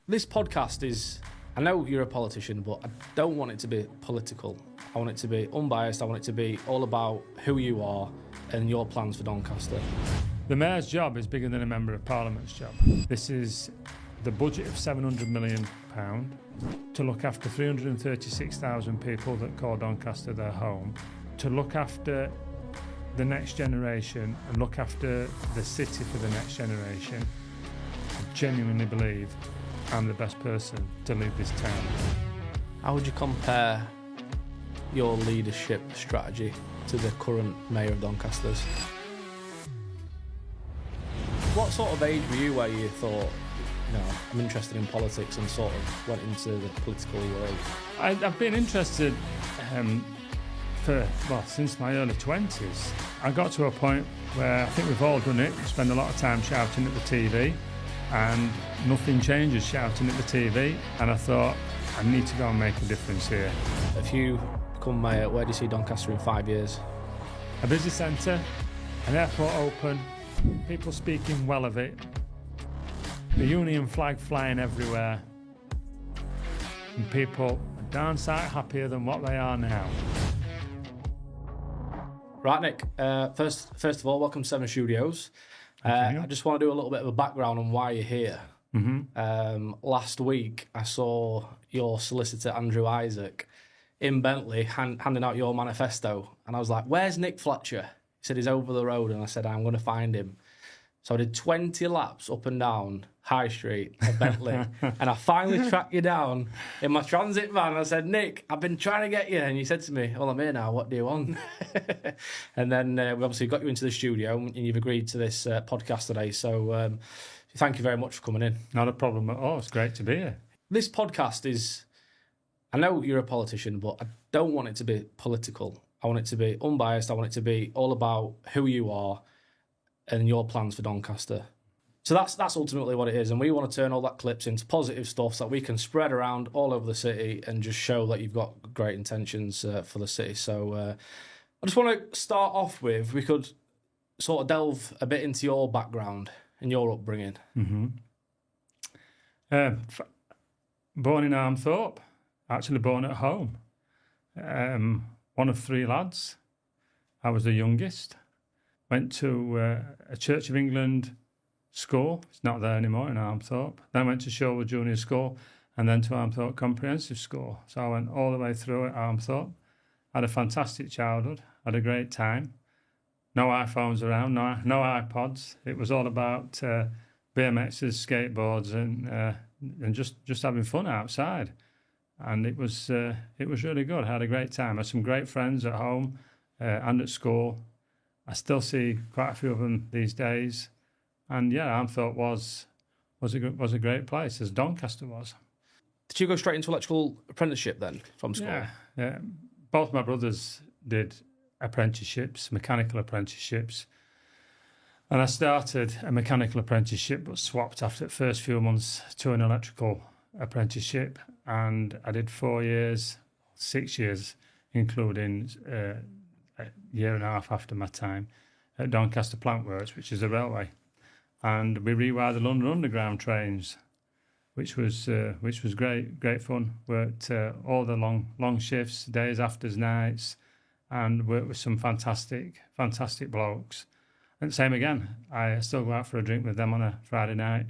This podcast is, I know you're a politician, but I don't want it to be political. I want it to be unbiased. I want it to be all about who you are and your plans for Doncaster. The Mayor's job is bigger than a Member of Parliament's job. This is the budget of £700 million to look after 336,000 people that call Doncaster their home, to look after the next generation and look after the city for the next generation. I genuinely believe I'm the best person to lead this town. How would you compare your leadership strategy to the current Mayor of Doncaster's? What sort of age were you where you thought, I'm interested in politics and sort of went into the political world? I've been interested since my early 20s. I got to a point where I think we've all done it. We spend a lot of time shouting at the TV and nothing changes shouting at the TV. And I thought, I need to go and make a difference here. If you become Mayor, where do you see Doncaster in 5 years? A busy centre, an airport open, people speaking well of it, the Union flag flying everywhere, and people are darn sight happier than what they are now. Right, Nick, first of all, welcome to Seven Studios. I just want to do a little bit of a background on why you're here. Mm-hmm. Last week, I saw your solicitor, Andrew Isaac, in Bentley handing out your manifesto. And I was like, where's Nick Fletcher? He said he's over the road. And I said, I'm going to find him. So I did 20 laps up and down High Street at Bentley. And I finally tracked you down in my transit van. I said, Nick, I've been trying to get you. And you said to me, well, I'm here now. What do you want? And then we obviously got you into the studio and you've agreed to this podcast today. So thank you very much for coming in. Not a problem at all. It's great to be here. This podcast is, I know you're a politician, but I don't want it to be political. I want it to be unbiased. I want it to be all about who you are and your plans for Doncaster. So that's ultimately what it is. And we want to turn all that clips into positive stuff so that we can spread around all over the city and just show that you've got great intentions for the city. So I just want to start off with, we could sort of delve a bit into your background and your upbringing. Mm-hmm. Born in Armthorpe, actually born at home. One of three lads. I was the youngest. Went to a Church of England school. It's not there anymore in Armthorpe. Then went to Sherwood Junior School and then to Armthorpe Comprehensive School. So I went all the way through at Armthorpe. Had a fantastic childhood. Had a great time. No iPhones around, no iPods. It was all about BMXs, skateboards, and just having fun outside. And it was really good. I had a great time. I had some great friends at home and at school. I still see quite a few of them these days. And yeah, Armthorpe was a great place, as Doncaster was. Did you go straight into electrical apprenticeship then from school? Yeah. Both my brothers did apprenticeships, mechanical apprenticeships. And I started a mechanical apprenticeship, but swapped after the first few months to an electrical apprenticeship. And I did 4 years, 6 years, including a year and a half after my time at Doncaster Plant Works, which is a railway. And we rewired the London Underground trains, which was great fun. Worked all the long shifts, days, afters, nights, and worked with some fantastic blokes. And same again, I still go out for a drink with them on a Friday night,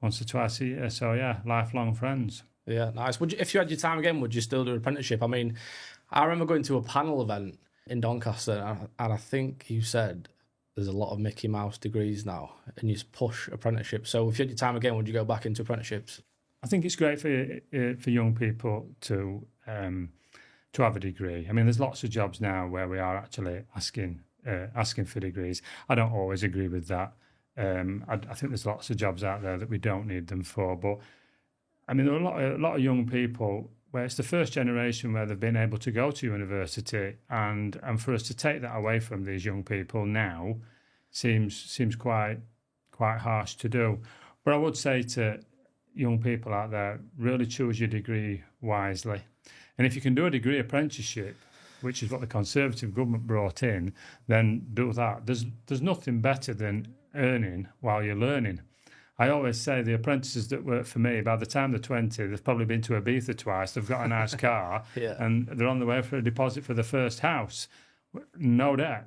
once or twice a year. So yeah, lifelong friends. Yeah, nice. If you had your time again, would you still do an apprenticeship? I mean, I remember going to a panel event in Doncaster, and I think you said there's a lot of Mickey Mouse degrees now, and you push apprenticeship. So if you had your time again, would you go back into apprenticeships? I think it's great for young people to have a degree. I mean, there's lots of jobs now where we are actually asking for degrees. I don't always agree with that. I think there's lots of jobs out there that we don't need them for. But I mean, there are a lot of young people where it's the first generation where they've been able to go to university, and for us to take that away from these young people now seems quite harsh to do. But I would say to young people out there, really choose your degree wisely. And if you can do a degree apprenticeship, which is what the Conservative government brought in, then do that. There's nothing better than earning while you're learning. I always say the apprentices that work for me, by the time they're 20, they've probably been to Ibiza twice, they've got a nice car, Yeah. and they're on the way for a deposit for the first house. No debt.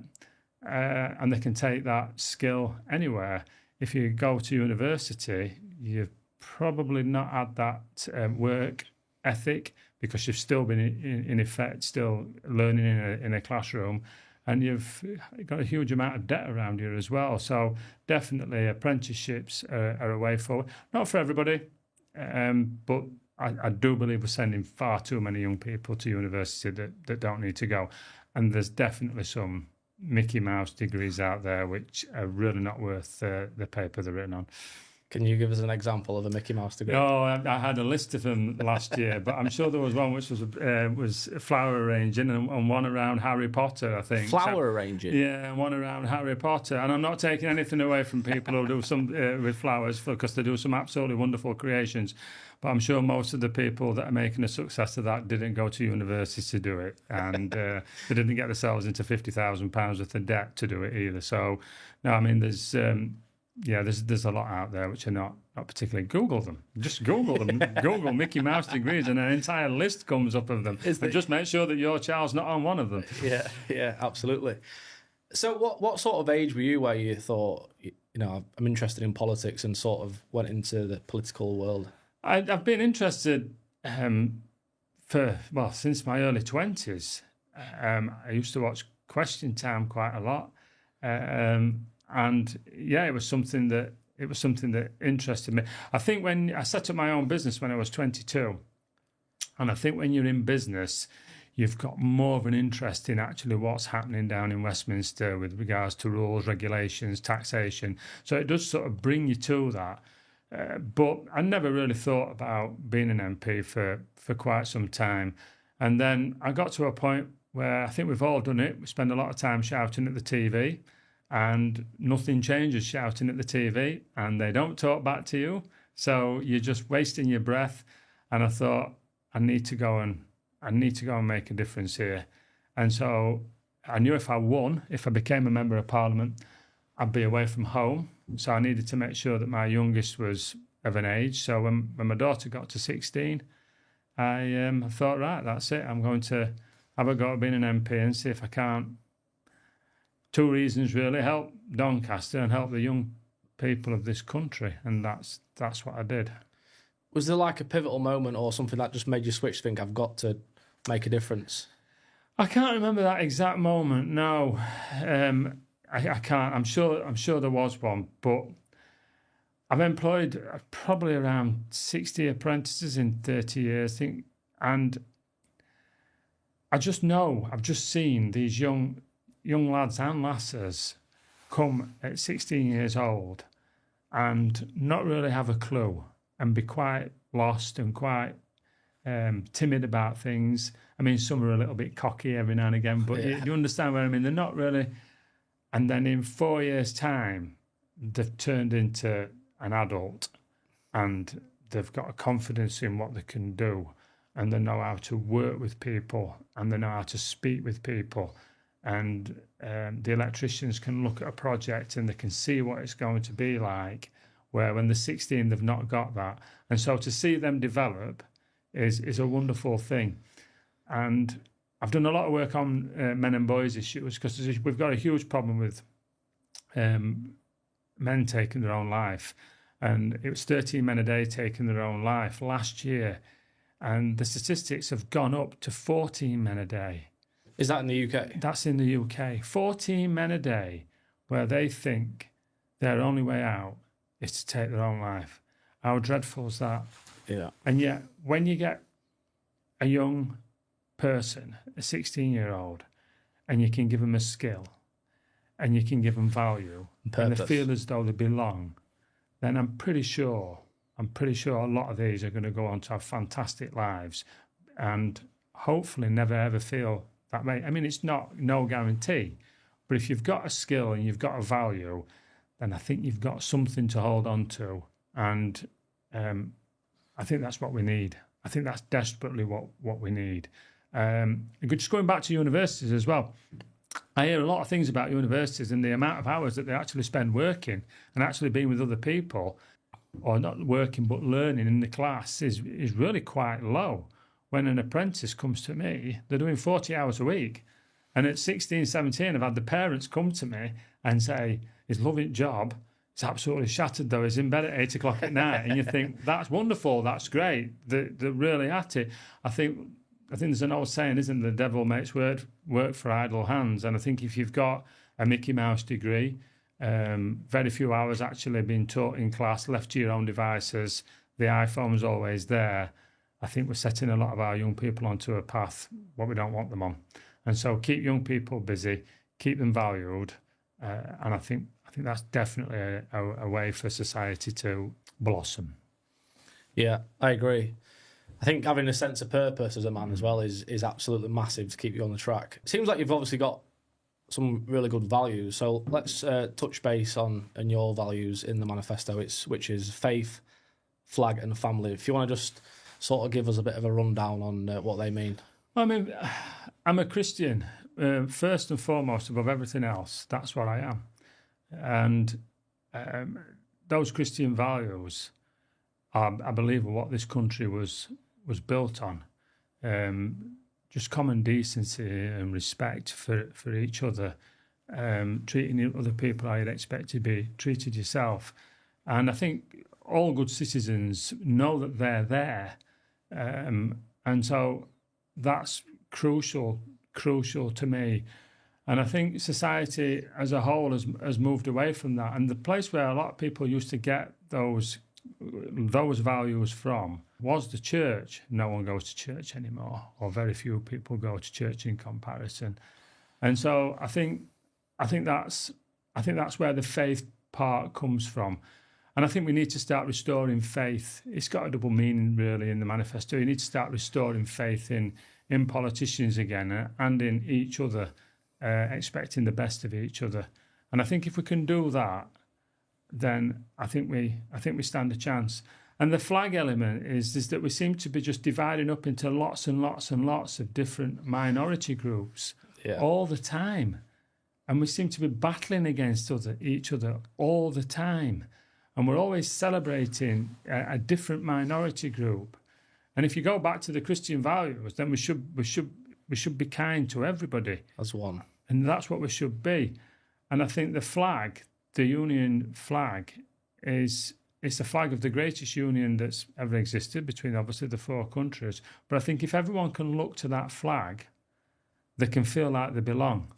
And they can take that skill anywhere. If you go to university, you've probably not had that work ethic, because you've still been, in effect, still learning in a classroom, and you've got a huge amount of debt around you as well. So definitely apprenticeships are a way forward. Not for everybody, but I do believe we're sending far too many young people to university that don't need to go. And there's definitely some Mickey Mouse degrees out there which are really not worth the paper they're written on. Can you give us an example of a Mickey Mouse degree? Oh, I had a list of them last year, but I'm sure there was one which was flower arranging, and one around Harry Potter, I think. Flower arranging? Yeah, and one around Harry Potter. And I'm not taking anything away from people who do some with flowers, because they do some absolutely wonderful creations. But I'm sure most of the people that are making a success of that didn't go to university to do it, and they didn't get themselves into £50,000 worth of debt to do it either. So, no, I mean, there's a lot out there which are not particularly. Google them. Just Google them. Google Mickey Mouse degrees, and an entire list comes up of them. And just make sure that your child's not on one of them. Yeah, absolutely. So, what sort of age were you where you thought, I'm interested in politics, and sort of went into the political world? I've been interested since my early 20s. I used to watch Question Time quite a lot, and it was something that interested me. I think when I set up my own business when I was 22, and I think when you're in business, you've got more of an interest in actually what's happening down in Westminster with regards to rules, regulations, taxation. So it does sort of bring you to that. But I never really thought about being an MP for quite some time. And then I got to a point where I think we've all done it. We spend a lot of time shouting at the TV, and nothing changes shouting at the TV, and they don't talk back to you. So you're just wasting your breath. And I thought, I need to go and make a difference here. And so I knew if I became a member of Parliament, I'd be away from home. So I needed to make sure that my youngest was of an age. So when my daughter got to 16, I thought, right, that's it. I'm going to have a go at being an MP and see if I can't. Two reasons really: help Doncaster and help the young people of this country, and that's what I did. Was there like a pivotal moment or something that just made you switch, think I've got to make a difference? I can't remember that exact moment. No, I can't. I'm sure there was one, but I've employed probably around 60 apprentices in 30 years, I think, and I just know, I've just seen these young lads and lasses come at 16 years old and not really have a clue and be quite lost and quite timid about things. I mean, some are a little bit cocky every now and again, but you understand what I mean? They're not really. And then in 4 years' time, they've turned into an adult, and they've got a confidence in what they can do, and they know how to work with people, and they know how to speak with people. And the electricians can look at a project and they can see what it's going to be like, where when they're 16, they've not got that. And so to see them develop is a wonderful thing. And I've done a lot of work on men and boys issues, because we've got a huge problem with men taking their own life. And it was 13 men a day taking their own life last year. And the statistics have gone up to 14 men a day. Is that in the UK? That's in the UK. 14 men a day where they think their only way out is to take their own life. How dreadful is that? Yeah. And yet, when you get a young person, a 16-year-old, and you can give them a skill, and you can give them value, and they feel as though they belong, then I'm pretty sure a lot of these are going to go on to have fantastic lives, and hopefully never ever feel that way. I mean, it's no guarantee, but if you've got a skill and you've got a value, then I think you've got something to hold on to, and I think that's what we need. I think that's desperately what we need. Just going back to universities as well, I hear a lot of things about universities and the amount of hours that they actually spend working and actually being with other people. or not working but learning in the class is really quite low. When an apprentice comes to me, they're doing 40 hours a week. And at 16, 17, I've had the parents come to me and say, he's loving job. It's absolutely shattered though. He's in bed at 8 o'clock at night. And you think, that's wonderful, that's great. They're really at it. I think there's an old saying, isn't there? The devil makes work for idle hands. And I think if you've got a Mickey Mouse degree, very few hours actually being taught in class, left to your own devices, the iPhone's always there. I think we're setting a lot of our young people onto a path what we don't want them on. And so keep young people busy, keep them valued, and I think that's definitely a way for society to blossom. Yeah, I agree. I think having a sense of purpose as a man as well is absolutely massive to keep you on the track. It seems like you've obviously got some really good values. So let's touch base on your values in the manifesto, which is faith, flag, and family. If you want to just sort of give us a bit of a rundown on what they mean. I mean, I'm a Christian, first and foremost, above everything else. That's what I am. And those Christian values, I believe, are what this country was built on. Just common decency and respect for each other, treating other people how you'd expect to be treated yourself. And I think all good citizens know that they're there. And so that's crucial to me. And I think society as a whole has moved away from that. And the place where a lot of people used to get those values from was the church. No one goes to church anymore, or very few people go to church in comparison. And so I think that's where the faith part comes from. And I think we need to start restoring faith. It's got a double meaning, really, in the manifesto. You need to start restoring faith in politicians again and in each other, expecting the best of each other. And I think if we can do that, then I think we stand a chance. And the flag element is that we seem to be just dividing up into lots and lots and lots of different minority groups all the time. And we seem to be battling against each other all the time. And we're always celebrating a different minority group. And if you go back to the Christian values, then we should be kind to everybody. As one. And that's what we should be. And I think the flag, the Union flag, it's the flag of the greatest union that's ever existed between obviously the four countries. But I think if everyone can look to that flag, they can feel like they belong.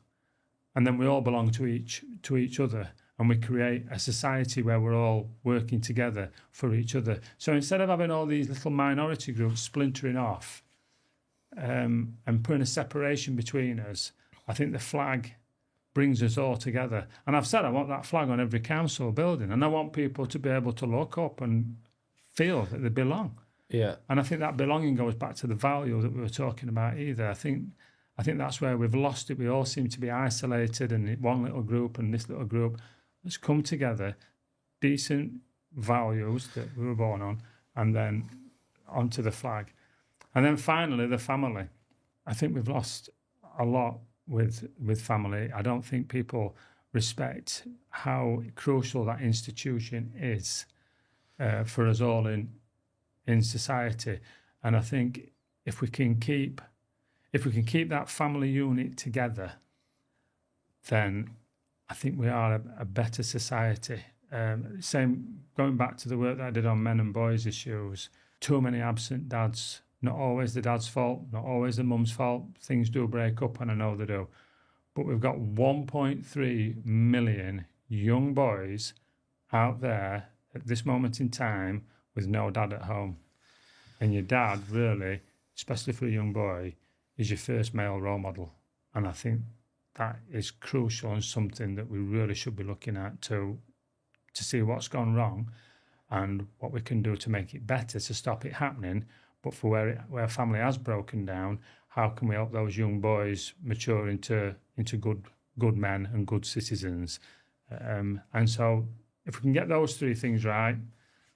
And then we all belong to each other. And we create a society where we're all working together for each other. So instead of having all these little minority groups splintering off and putting a separation between us, I think the flag brings us all together. And I've said I want that flag on every council building, and I want people to be able to look up and feel that they belong. Yeah. And I think that belonging goes back to the value that we were talking about either. I think that's where we've lost it. We all seem to be isolated in one little group and this little group. Let's come together, decent values that we were born on, and then onto the flag. And then finally, the family. I think we've lost a lot with family. I don't think people respect how crucial that institution is for us all in society. And I think if we can keep that family unit together, then I think we are a better society. Same, going back to the work that I did on men and boys issues, too many absent dads, not always the dad's fault, not always the mum's fault. Things do break up, and I know they do. But we've got 1.3 million young boys out there at this moment in time with no dad at home. And your dad, really, especially for a young boy, is your first male role model. And I think that is crucial and something that we really should be looking at to see what's gone wrong and what we can do to make it better, to stop it happening. But for where family has broken down, how can we help those young boys mature into good men and good citizens? And so if we can get those three things right,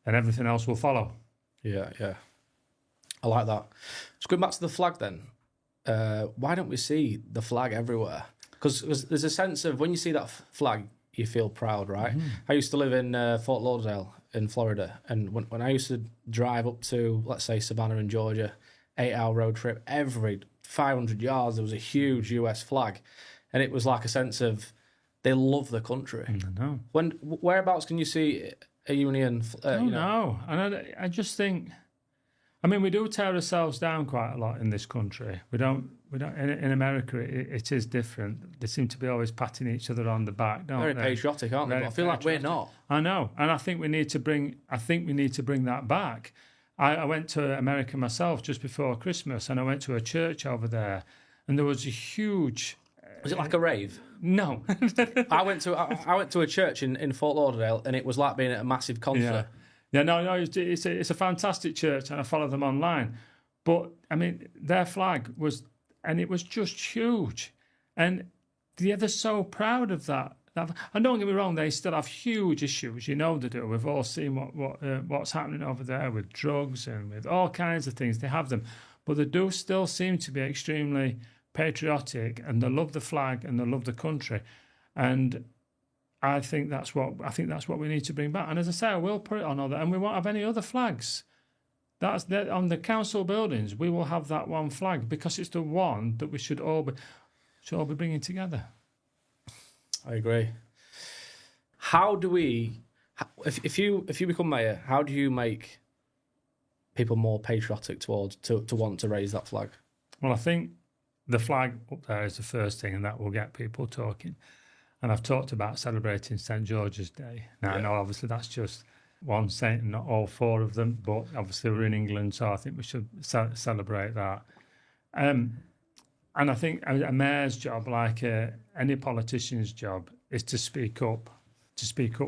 then everything else will follow. Yeah. I like that. So going back to the flag then, why don't we see the flag everywhere? Because there's a sense of when you see that flag, you feel proud, right? Mm-hmm. I used to live in Fort Lauderdale in Florida, and when I used to drive up to, let's say, Savannah in Georgia, 8-hour road trip, every 500 yards there was a huge US flag, and it was like a sense of they love the country. I know. Whereabouts can you see a Union? No, and I just think, I mean, we do tear ourselves down quite a lot in this country. We don't. In America, it is different. They seem to be always patting each other on the back, don't Very they? patriotic, aren't they? But I feel like we're not. I know, and I think we need to bring that back. I went to America myself just before Christmas, and I went to a church over there, and there was a huge. Was it like a rave? No. I went to a church in Fort Lauderdale, and it was like being at a massive concert. Yeah. No. It's a fantastic church, and I follow them online. But I mean, their flag was, and it was just huge, and they're so proud of that. And don't get me wrong, they still have huge issues. You know they do. We've all seen what's happening over there with drugs and with all kinds of things. They have them, but they do still seem to be extremely patriotic, and they love the flag and they love the country, and I think that's what we need to bring back. And as I say, I will put it on other, and we won't have any other flags. That's on the council buildings. We will have that one flag because it's the one that we should all be bringing together. I agree. How do we, if you become mayor, how do you make people more patriotic to want to raise that flag? Well, I think the flag up there is the first thing, and that will get people talking. And I've talked about celebrating St. George's Day. Now, I know obviously that's just one saint and not all four of them, but obviously we're in England, so I think we should celebrate that. And I think a mayor's job, like any politician's job, is to speak up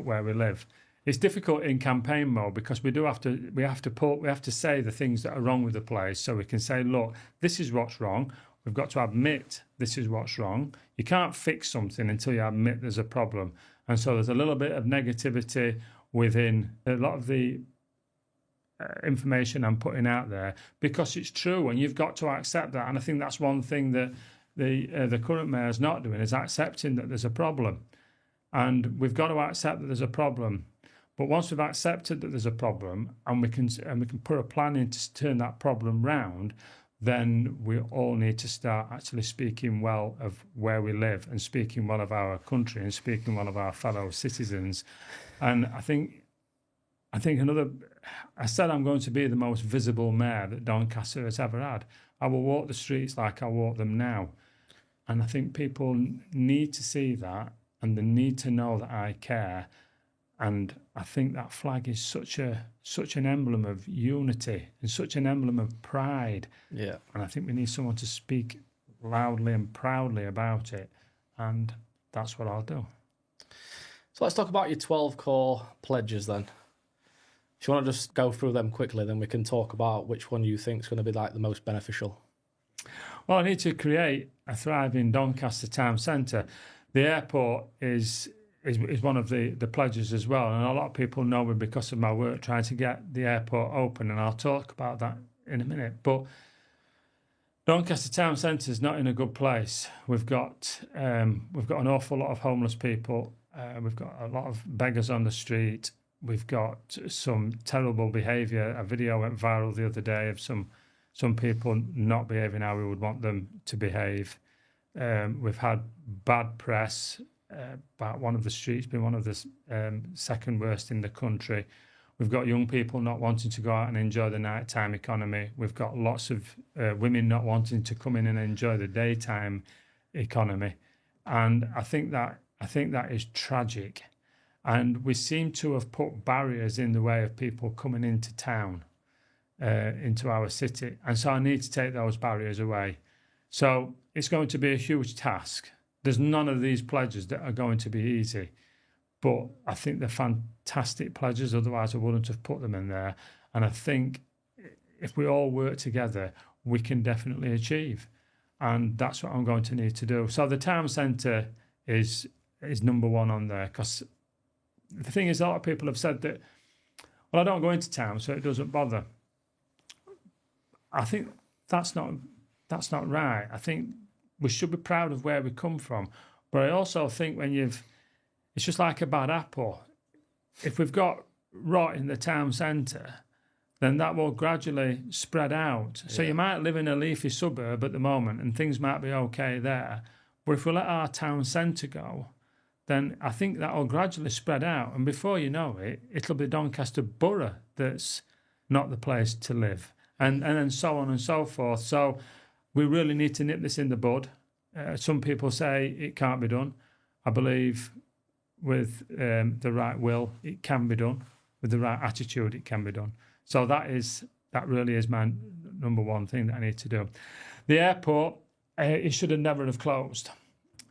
where we live. It's difficult in campaign mode because we have to say the things that are wrong with the place, so we can say, look, this is what's wrong. We've got to admit this is what's wrong. You can't fix something until you admit there's a problem. And so there's a little bit of negativity within a lot of the information I'm putting out there because it's true, and you've got to accept that. And I think that's one thing that the current mayor's not doing, is accepting that there's a problem. And we've got to accept that there's a problem. But once we've accepted that there's a problem and we can put a plan in to turn that problem round, then we all need to start actually speaking well of where we live and speaking well of our country and speaking well of our fellow citizens. And I said I'm going to be the most visible mayor that Doncaster has ever had. I will walk the streets like I walk them now. And I think people need to see that, and they need to know that I care. And I think that flag is such an emblem of unity and such an emblem of pride. Yeah. And I think we need someone to speak loudly and proudly about it. And that's what I'll do. So let's talk about your 12 core pledges then. If you want to just go through them quickly, then we can talk about which one you think is going to be like the most beneficial. Well, I need to create a thriving Doncaster town centre. The airport is one of the pledges as well. And a lot of people know me because of my work trying to get the airport open, and I'll talk about that in a minute. But Doncaster town centre is not in a good place. We've got an awful lot of homeless people. We've got a lot of beggars on the street. We've got some terrible behaviour. A video went viral the other day of some people not behaving how we would want them to behave. We've had bad press about one of the streets being one of the second worst in the country. We've got young people not wanting to go out and enjoy the nighttime economy. We've got lots of women not wanting to come in and enjoy the daytime economy. And I think that is tragic. And we seem to have put barriers in the way of people coming into town, into our city. And so I need to take those barriers away. So it's going to be a huge task. There's none of these pledges that are going to be easy. But I think they're fantastic pledges, otherwise I wouldn't have put them in there. And I think if we all work together, we can definitely achieve. And that's what I'm going to need to do. So the town centre is number one on there, because the thing is, a lot of people have said that, well, I don't go into town, so it doesn't bother. I think that's not right. I think we should be proud of where we come from. But I also think it's just like a bad apple. If we've got rot in the town centre, then that will gradually spread out. So you might live in a leafy suburb at the moment and things might be okay there. But if we let our town centre go, then I think that will gradually spread out. And before you know it, it'll be Doncaster Borough that's not the place to live. And then so on and so forth. So we really need to nip this in the bud. Some people say it can't be done. I believe with the right will, it can be done. With the right attitude, it can be done. So that really is my number one thing that I need to do. The airport, it should have never have closed.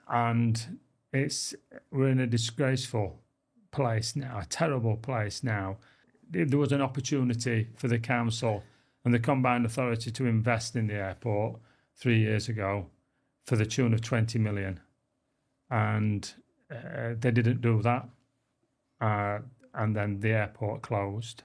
And we're in a disgraceful place now, a terrible place now. There was an opportunity for the council and the combined authority to invest in the airport 3 years ago for the tune of 20 million. And they didn't do that. And then the airport closed.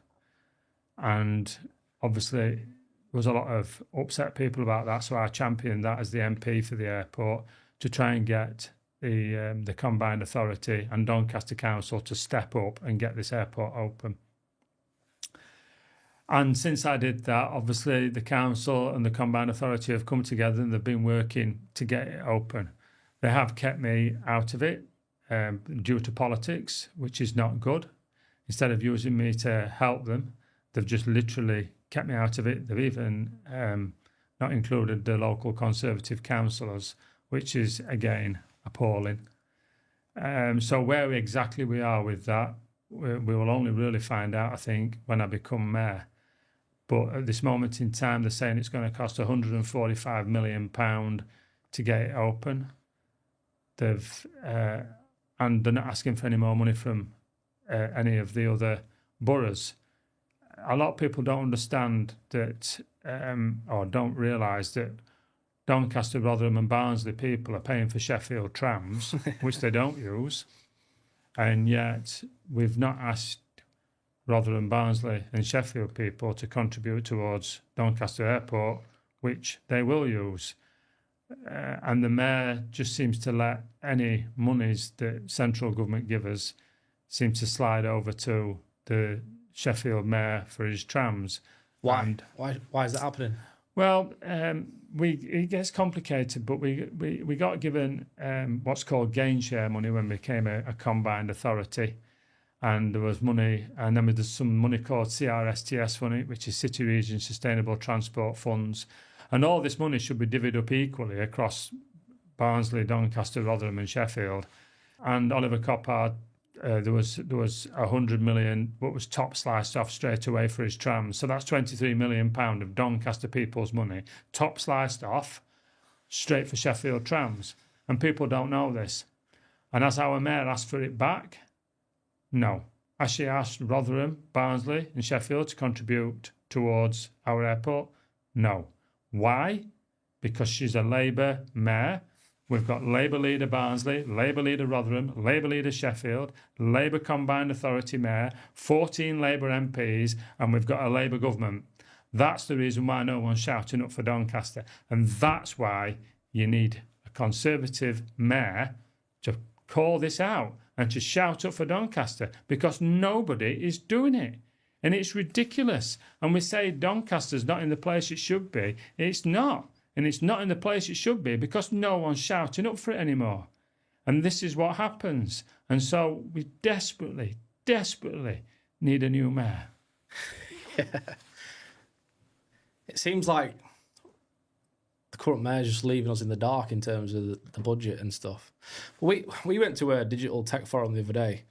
And obviously, there was a lot of upset people about that. So I championed that as the MP for the airport to try and get the combined authority and Doncaster Council to step up and get this airport open. And since I did that, obviously the council and the combined authority have come together and they've been working to get it open. They have kept me out of it due to politics, which is not good. Instead of using me to help them, they've just literally kept me out of it. They've even not included the local Conservative councillors, which is, again, appalling. So where exactly we are with that, we will only really find out, I think, when I become mayor. But at this moment in time, they're saying it's going to cost £145 million to get it open. And they're not asking for any more money from any of the other boroughs. A lot of people don't understand that, or don't realise that Doncaster, Rotherham and Barnsley people are paying for Sheffield trams, which they don't use. And yet we've not asked Rotherham, Barnsley and Sheffield people to contribute towards Doncaster Airport, which they will use. And the mayor just seems to let any monies that central government give us seem to slide over to the Sheffield mayor for his trams. Why? And, Why is that happening? well, it gets complicated, but we got given what's called gain share money when we became a combined authority. And there was money, and then there's some money called CRSTS money, which is City Region Sustainable Transport Funds. And all this money should be divvied up equally across Barnsley, Doncaster, Rotherham and Sheffield. And Oliver Coppard, there was 100 million, what was top sliced off straight away for his trams. So that's £23 million of Doncaster people's money, top sliced off, straight for Sheffield trams. And people don't know this. And as our mayor asked for it back, no. She asked Rotherham, Barnsley and Sheffield to contribute towards our airport, no. Why? Because she's a Labour mayor. We've got Labour leader Barnsley, Labour leader Rotherham, Labour leader Sheffield, Labour combined authority mayor, 14 Labour MPs, and we've got a Labour government. That's the reason why no one's shouting up for Doncaster. And that's why you need a Conservative mayor to call this out and to shout up for Doncaster, because nobody is doing it. And it's ridiculous. And we say Doncaster's not in the place it should be. It's not. And it's not in the place it should be because no one's shouting up for it anymore. And this is what happens. And so we desperately, desperately need a new mayor. Yeah. It seems like the current mayor's just leaving us in the dark in terms of the budget and stuff. We went to a digital tech forum the other day.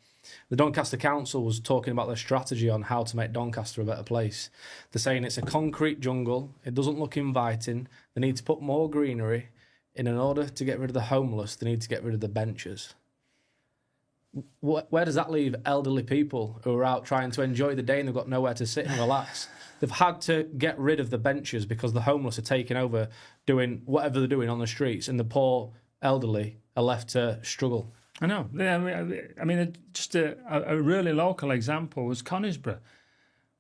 The Doncaster Council was talking about their strategy on how to make Doncaster a better place. They're saying it's a concrete jungle. It doesn't look inviting. They need to put more greenery. In order to get rid of the homeless, they need to get rid of the benches. Where does that leave elderly people who are out trying to enjoy the day and they've got nowhere to sit and relax? They've had to get rid of the benches because the homeless are taking over doing whatever they're doing on the streets, and the poor elderly are left to struggle. I know. I mean, just a really local example was Conisbrough.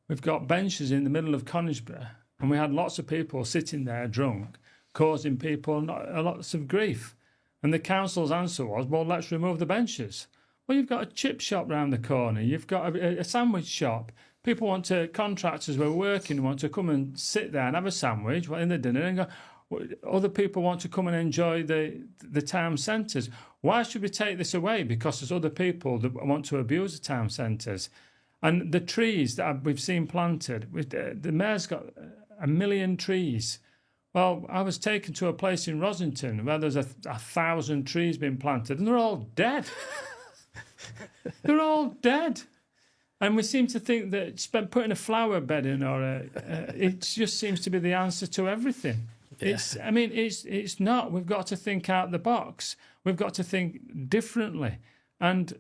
We've got benches in the middle of Conisbrough, and we had lots of people sitting there drunk, causing people lots of grief. And the council's answer was, well, let's remove the benches. Well, you've got a chip shop round the corner. You've got a sandwich shop. People want to, contractors who are working want to come and sit there and have a sandwich in the dinner and go. Other people want to come and enjoy the town centres. Why should we take this away? Because there's other people that want to abuse the town centres. And the trees that we've seen planted, the mayor's got 1 million trees. Well, I was taken to a place in Rosington where there's 1,000 trees being planted, and they're all dead. They're all dead. And we seem to think that putting a flower bed in it just seems to be the answer to everything. Yeah. It's not. We've got to think out the box. We've got to think differently. And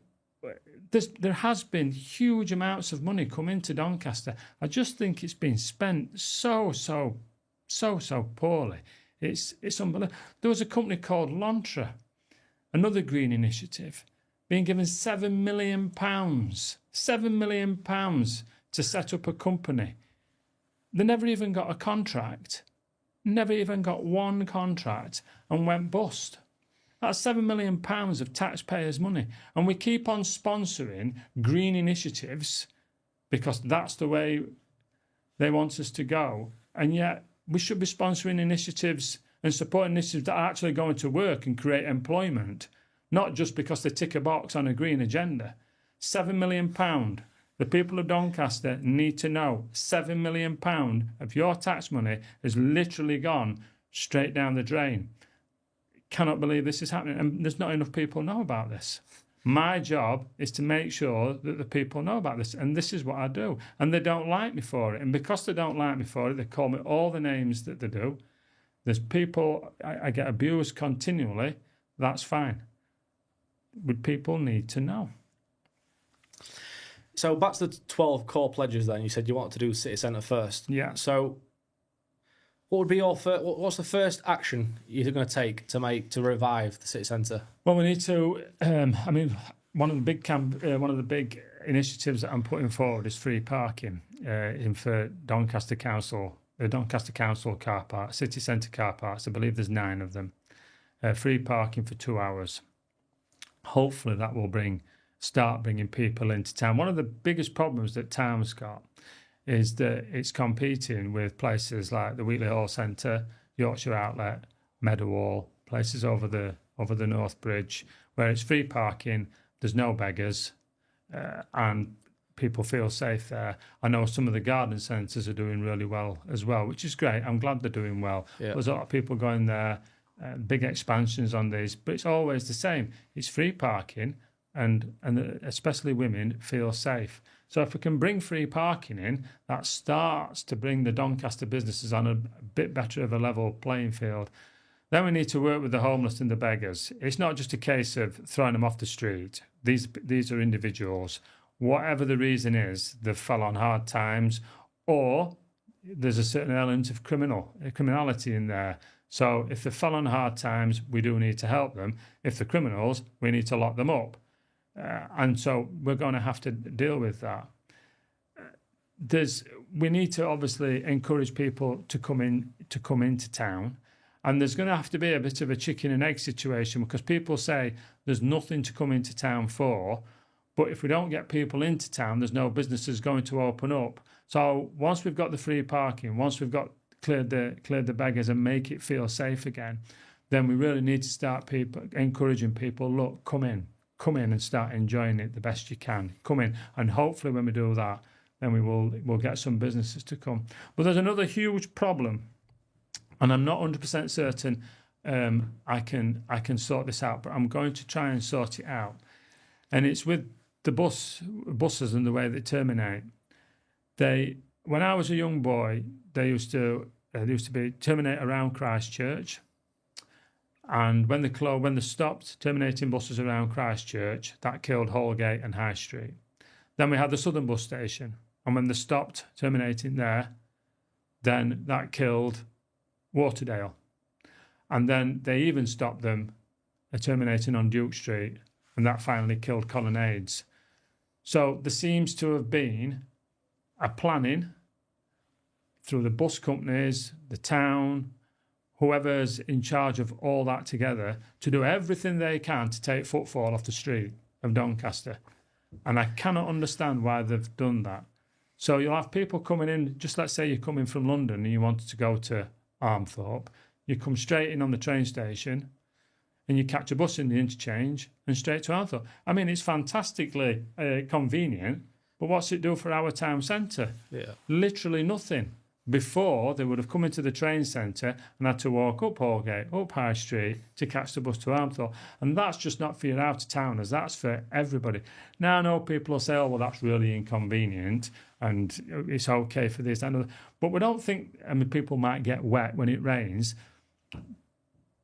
there has been huge amounts of money come into Doncaster. I just think it's been spent so poorly. It's unbelievable. There was a company called Lontra, another green initiative, being given £7 million. £7 million to set up a company. They never even got a contract. Never even got one contract and went bust. That's £7 million of taxpayers' money. And we keep on sponsoring green initiatives because that's the way they want us to go. And yet we should be sponsoring initiatives and supporting initiatives that are actually going to work and create employment, not just because they tick a box on a green agenda. £7 million. The people of Doncaster need to know £7 million of your tax money has literally gone straight down the drain. Cannot believe this is happening, and there's not enough people know about this. My job is to make sure that the people know about this, and this is what I do. And they don't like me for it, and because they don't like me for it, they call me all the names that they do. There's people, I get abused continually. That's fine. But people need to know. So back to the 12 core pledges then. You said you wanted to do city centre first. Yeah. So what would be your what's the first action you're going to take to revive the city centre? Well, we need to. One of the big initiatives that I'm putting forward is free parking for Doncaster Council, the Doncaster Council car park, city centre car parks. I believe there's 9 of them. Free parking for 2 hours. Hopefully, that will start bringing people into town. One of the biggest problems that town's got is that it's competing with places like the Wheatley Hall Centre, Yorkshire Outlet, Meadowhall, places over the North Bridge, where it's free parking, there's no beggars, and people feel safe there. I know some of the garden centres are doing really well as well, which is great. I'm glad they're doing well. Yeah. There's a lot of people going there, big expansions on these, but it's always the same. It's free parking, and especially women feel safe. So if we can bring free parking in, that starts to bring the Doncaster businesses on a bit better of a level playing field. Then we need to work with the homeless and the beggars. It's not just a case of throwing them off the street. These are individuals. Whatever the reason is, they've fell on hard times, or there's a certain element of criminality in there. So if they fell on hard times, we do need to help them. If they're criminals, we need to lock them up. And so we're going to have to deal with that. We need to obviously encourage people to come into town, and there's going to have to be a bit of a chicken and egg situation, because people say there's nothing to come into town for, but if we don't get people into town, there's no businesses going to open up. So once we've got the free parking, once we've got cleared the beggars and make it feel safe again, then we really need to start encouraging people. Look, come in and start enjoying it the best you can. Come in, and hopefully when we do that, then we'll get some businesses to come. But there's another huge problem, and I'm not 100% certain I can sort this out, but I'm going to try and sort it out. And it's with the buses and the way they terminate. When I was a young boy, they used to be terminate around Christchurch. And when they stopped terminating buses around Christchurch, that killed Holgate and High Street. Then we had the Southern bus station, and when they stopped terminating there, then that killed Waterdale. And then they even stopped them terminating on Duke Street, and that finally killed Colonnades. So there seems to have been a planning through the bus companies, the town, whoever's in charge of all that together, to do everything they can to take footfall off the street of Doncaster. And I cannot understand why they've done that. So you'll have people coming in, just let's say you're coming from London and you wanted to go to Armthorpe. You come straight in on the train station and you catch a bus in the interchange and straight to Armthorpe. I mean, it's fantastically convenient, but what's it do for our town centre? Yeah. Literally nothing. Before, they would have come into the train centre and had to walk up Hallgate, up High Street to catch the bus to Armthorpe. And that's just not for your out-of-towners, that's for everybody. Now I know people will say, oh, well, that's really inconvenient and it's okay for this and that. But we don't think, I mean, people might get wet when it rains,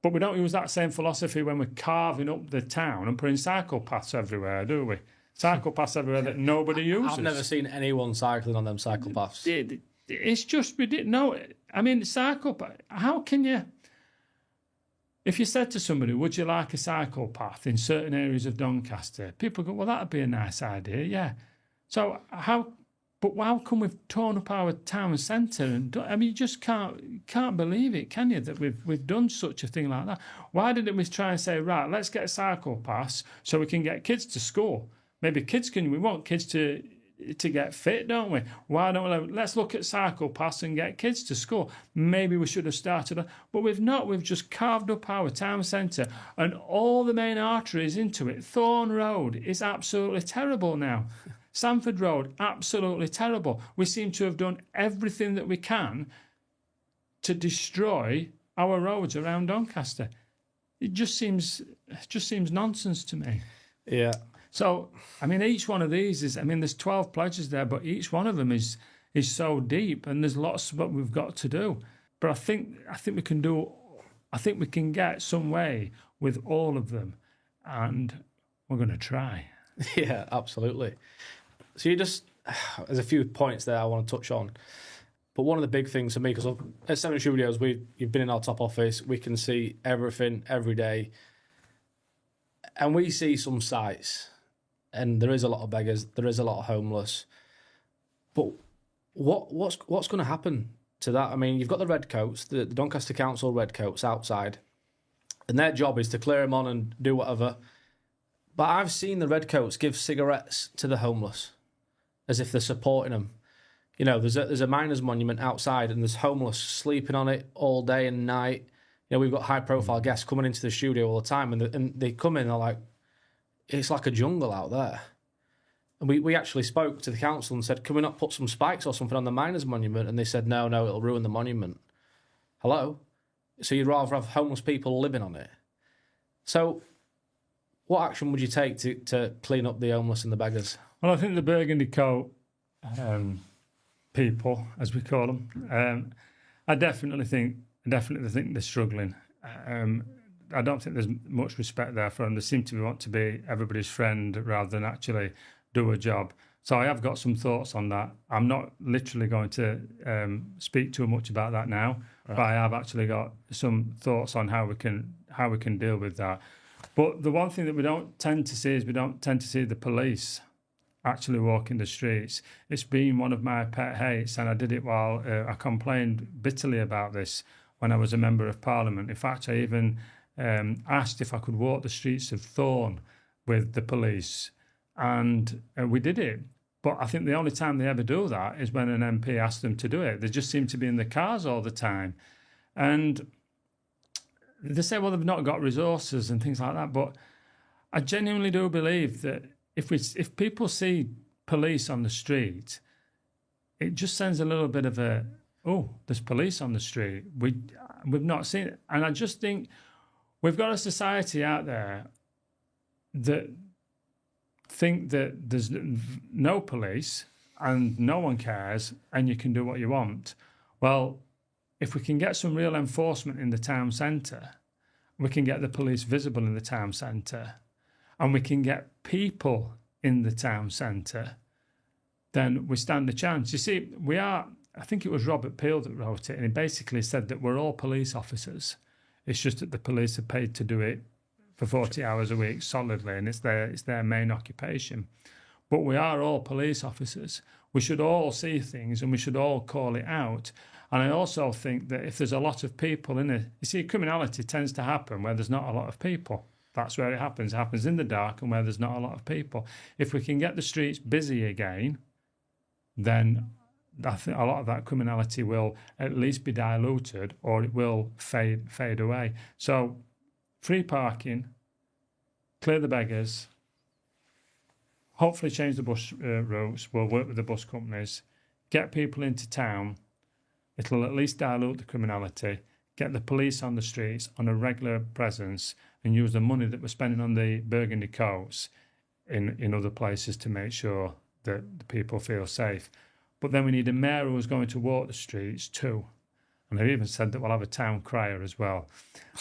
but we don't use that same philosophy when we're carving up the town and putting cycle paths everywhere, do we? Cycle paths everywhere that nobody uses. I've never seen anyone cycling on them cycle paths. It's just ridiculous. No, I mean, cycle path. How can you? If you said to somebody, would you like a cycle path in certain areas of Doncaster? People go, well, that'd be a nice idea, yeah. So how come we've torn up our town centre? And I mean, you just can't believe it, can you, that we've done such a thing like that? Why didn't we try and say, right, let's get a cycle pass so we can get kids to school? Maybe we want kids to get fit, don't we? Why don't we? Let's look at cycle pass and get kids to school. Maybe we should have started, but we've not. We've just carved up our town centre and all the main arteries into it. Thorn Road is absolutely terrible now. Sanford Road, absolutely terrible. We seem to have done everything that we can to destroy our roads around Doncaster. It just seems nonsense to me. Yeah. So, I mean, each one of these is, I mean, there's 12 pledges there, but each one of them is so deep and there's lots of what we've got to do. But I think we can get some way with all of them and we're going to try. Yeah, absolutely. So there's a few points there I want to touch on. But one of the big things for me, because at 7 Studios, you've been in our top office, we can see everything every day. And we see some sites. And there is a lot of beggars, there is a lot of homeless. But what's going to happen to that? I mean, you've got the redcoats, the Doncaster Council redcoats outside, and their job is to clear them on and do whatever. But I've seen the redcoats give cigarettes to the homeless as if they're supporting them. You know, there's a miners' monument outside and there's homeless sleeping on it all day and night. You know, we've got high-profile guests coming into the studio all the time and they come in and they're like, it's like a jungle out there. And we actually spoke to the council and said, can we not put some spikes or something on the miners' monument? And they said, no, it'll ruin the monument. Hello? So you'd rather have homeless people living on it? So what action would you take to clean up the homeless and the beggars? Well, I think the Burgundy Coat people, as we call them, I definitely think they're struggling. I don't think there's much respect there for them. They seem to want to be everybody's friend rather than actually do a job. So I have got some thoughts on that. I'm not literally going to speak too much about that now, right. But I have actually got some thoughts on how we can deal with that. But the one thing that we don't tend to see is the police actually walking the streets. It's been one of my pet hates, and I did it while I complained bitterly about this when I was a Member of Parliament. In fact, I even asked if I could walk the streets of Thorn with the police, and we did it. But I think the only time they ever do that is when an MP asks them to do it. They just seem to be in the cars all the time. And they say, well, they've not got resources and things like that. But I genuinely do believe that if people see police on the street, it just sends a little bit of a, oh, there's police on the street. We've not seen it. And I just think we've got a society out there that think that there's no police and no one cares and you can do what you want. Well, if we can get some real enforcement in the town centre, we can get the police visible in the town centre, and we can get people in the town centre, then we stand a chance. You see, I think it was Robert Peel that wrote it, and he basically said that we're all police officers. It's just that the police are paid to do it for 40 hours a week solidly, and it's their main occupation. But we are all police officers. We should all see things and we should all call it out. And I also think that if there's a lot of people in it, you see, criminality tends to happen where there's not a lot of people. That's where it happens. It happens in the dark and where there's not a lot of people. If we can get the streets busy again, then I think a lot of that criminality will at least be diluted, or it will fade away. So free parking, clear the beggars, hopefully change the bus routes. We'll work with the bus companies, get people into town. It'll at least dilute the criminality, get the police on the streets on a regular presence, and use the money that we're spending on the burgundy coats in other places to make sure that the people feel safe. But then we need a mayor who's going to walk the streets too. And they've even said that we'll have a town crier as well.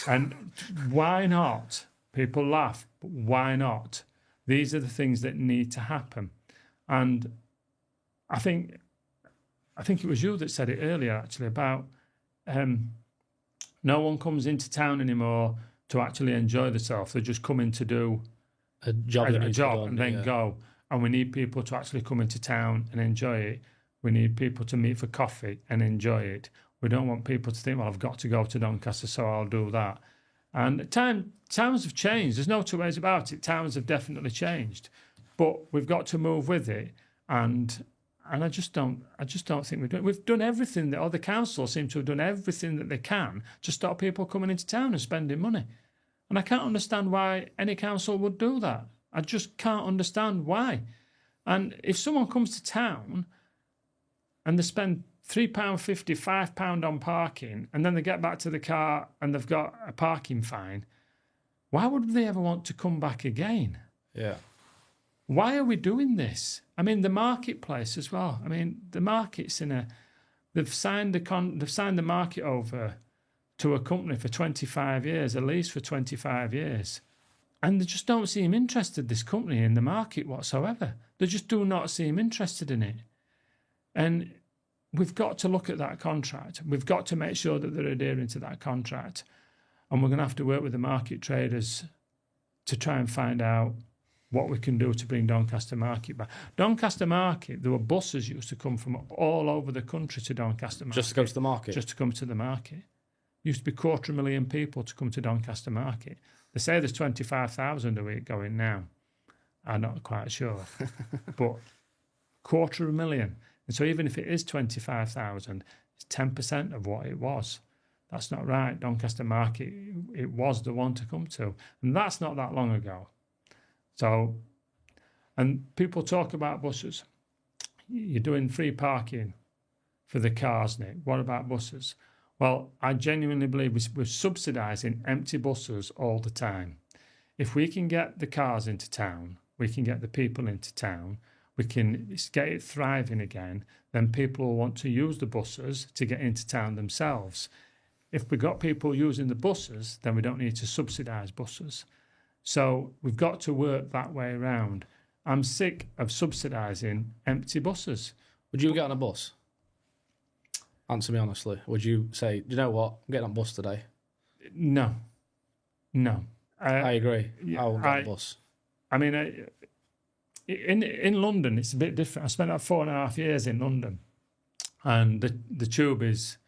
And why not? People laugh, but why not? These are the things that need to happen. And I think it was you that said it earlier, actually, about no one comes into town anymore to actually enjoy themselves. They're just coming to do a job and then go. And we need people to actually come into town and enjoy it. We need people to meet for coffee and enjoy it. We don't want people to think, well, I've got to go to Doncaster, so I'll do that. And towns have changed. There's no two ways about it. Towns have definitely changed. But we've got to move with it. And I just don't think we've done everything that other councils seem to have done everything that they can to stop people coming into town and spending money. And I can't understand why any council would do that. I just can't understand why. And if someone comes to town and they spend £3.50, £5 on parking, and then they get back to the car and they've got a parking fine, why would they ever want to come back again? Yeah. Why are we doing this? I mean, the marketplace as well. I mean, the market's they've signed the market over to a company for 25 years, a lease for 25 years. And they just don't seem interested, this company, in the market whatsoever. They just do not seem interested in it. And we've got to look at that contract. We've got to make sure that they're adhering to that contract. And we're going to have to work with the market traders to try and find out what we can do to bring Doncaster Market back. Doncaster Market, there were buses used to come from all over the country to Doncaster Market. Just to go to the market? Just to come to the market. Used to be 250,000 people to come to Doncaster Market. They say there's 25,000 a week going now. I'm not quite sure. But 250,000. And so even if it is 25,000, it's 10% of what it was. That's not right. Doncaster Market, it was the one to come to. And that's not that long ago. So, and people talk about buses. You're doing free parking for the cars, Nick. What about buses? Well, I genuinely believe we're subsidising empty buses all the time. If we can get the cars into town, we can get the people into town, we can get it thriving again, then people will want to use the buses to get into town themselves. If we've got people using the buses, then we don't need to subsidise buses. So we've got to work that way around. I'm sick of subsidising empty buses. Would you get on a bus? Answer me honestly. Would you say, do you know what, I'm getting on a bus today? No. I agree. I won't get on a bus. I mean, in London, it's a bit different. I spent about 4.5 years in London, and the tube is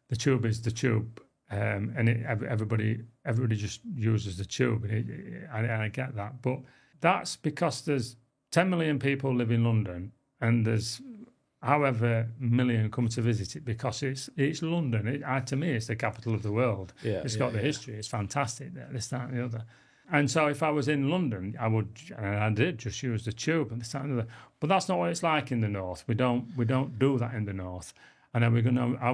the tube. And everybody just uses the tube, and I get that. But that's because there's 10 million people live in London, and there's however million come to visit it because it's London. To me, it's the capital of the world. Yeah, it's got the history. It's fantastic. This, that, and the other. And so if I was in London, I would, and I did just use the tube and this, that, and the other. But that's not what it's like in the north. We don't do that in the north. And are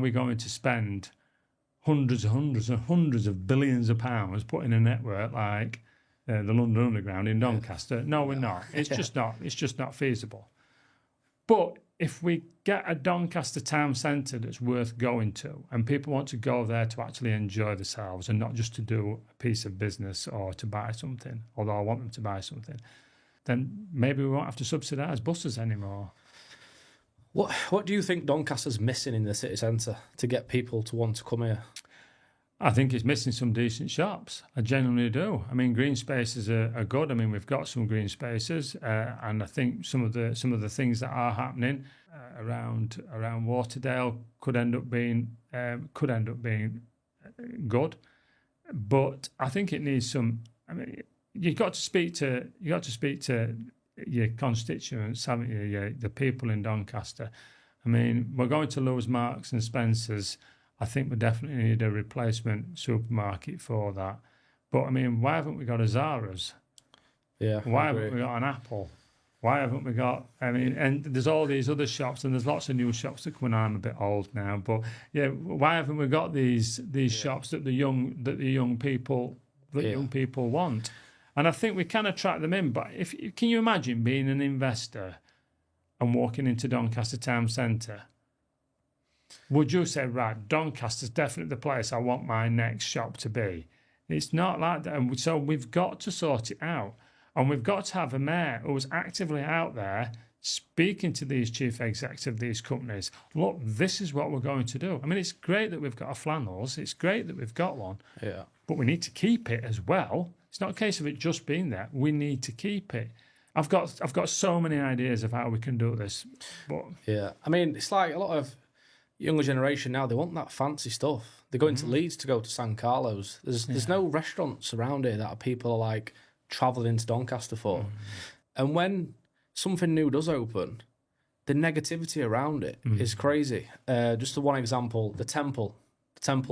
we going to spend hundreds of billions of pounds putting a network like the London Underground in Doncaster? No, we're not. It's just not feasible. But if we get a Doncaster town centre that's worth going to, and people want to go there to actually enjoy themselves and not just to do a piece of business or to buy something, although I want them to buy something, then maybe we won't have to subsidise buses anymore. What do you think Doncaster's missing in the city centre to get people to want to come here? I think it's missing some decent shops. I genuinely do. I mean, green spaces are good. I mean, we've got some green spaces, and I think some of the things that are happening around Waterdale could end up being good. But I think it needs some. I mean, you got to speak to your constituents, haven't you? The people in Doncaster. I mean, we're going to lose Marks and Spencers. I think we definitely need a replacement supermarket for that. But I mean, why haven't we got a Zara's? Yeah. Why haven't we got an Apple? Why haven't we got? I mean, and there's all these other shops, and there's lots of new shops that come in. I'm a bit old now, but yeah, why haven't we got these shops that the young people want? And I think we can attract them in. But can you imagine being an investor and walking into Doncaster town centre? Would you say, right, Doncaster's definitely the place I want my next shop to be? It's not like that, and so we've got to sort it out. And we've got to have a mayor who's actively out there speaking to these chief execs of these companies. Look, this is what we're going to do. I mean, it's great that we've got a flannels. It's great that we've got one. Yeah. But we need to keep it as well. It's not a case of it just being there. We need to keep it. I've got so many ideas of how we can do this. But yeah. I mean, it's like a lot of younger generation now, they want that fancy stuff. They're going to Leeds to go to San Carlos. There's no restaurants around here that people are like travelling into Doncaster for. And when something new does open, the negativity around it is crazy. Just the one example, the Temple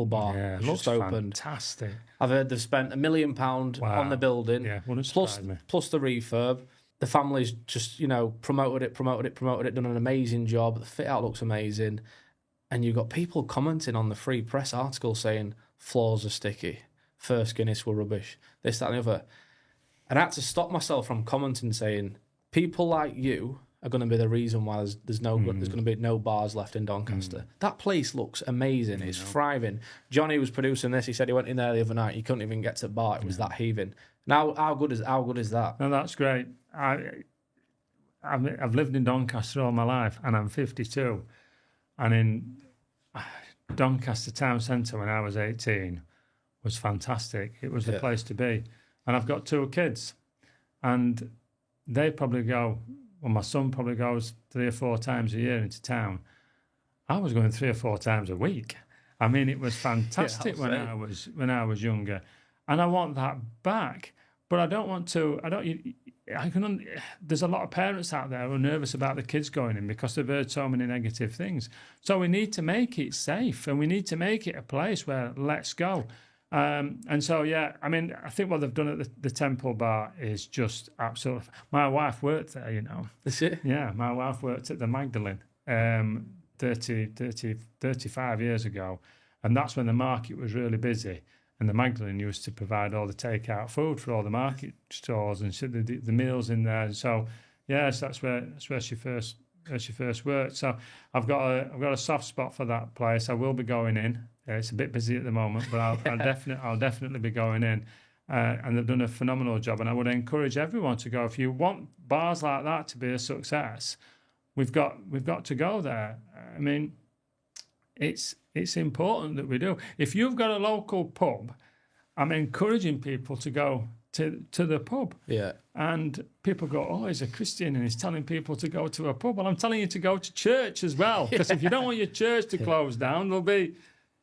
Bar just opened. Fantastic. I've heard they've spent £1 million on the building, plus the refurb. The family's just, promoted it, done an amazing job. The fit out looks amazing. And you've got people commenting on the Free Press article saying floors are sticky, first Guinness were rubbish, this, that and the other. And I had to stop myself from commenting saying, people like you are going to be the reason why there's going to be no bars left in Doncaster. That place looks amazing. It's thriving. Johnny was producing this. He said he went in there the other night. He couldn't even get to the bar. It was that heaving. Now, how good is that? No, that's great. I've lived in Doncaster all my life, and I'm 52. And in Doncaster town centre when I was 18 was fantastic. It was the place to be. And I've got 2 kids, and they probably go. Well, my son probably goes 3 or 4 times a year into town. I was going 3 or 4 times a week. I mean, it was fantastic when I was younger, and I want that back. But I don't want to. There's a lot of parents out there who are nervous about the kids going in because they've heard so many negative things. So we need to make it safe, and we need to make it a place where let's go. And so, I mean, I think what they've done at the Temple Bar is just absolutely... My wife worked there, Is it? Yeah, my wife worked at the Magdalene 35 years ago. And that's when the market was really busy. And the Magdalene used to provide all the take-out food for all the market stores and the meals in there. And so, yes, that's where she first worked. So I've got a soft spot for that place. I will be going in. It's a bit busy at the moment, but I'll definitely be going in. And they've done a phenomenal job. And I would encourage everyone to go. If you want bars like that to be a success, we've got to go there. I mean, it's important that we do. If you've got a local pub, I'm encouraging people to go to the pub. Yeah. And people go, oh, he's a Christian and he's telling people to go to a pub. Well, I'm telling you to go to church as well. Because if you don't want your church to close down, there'll be...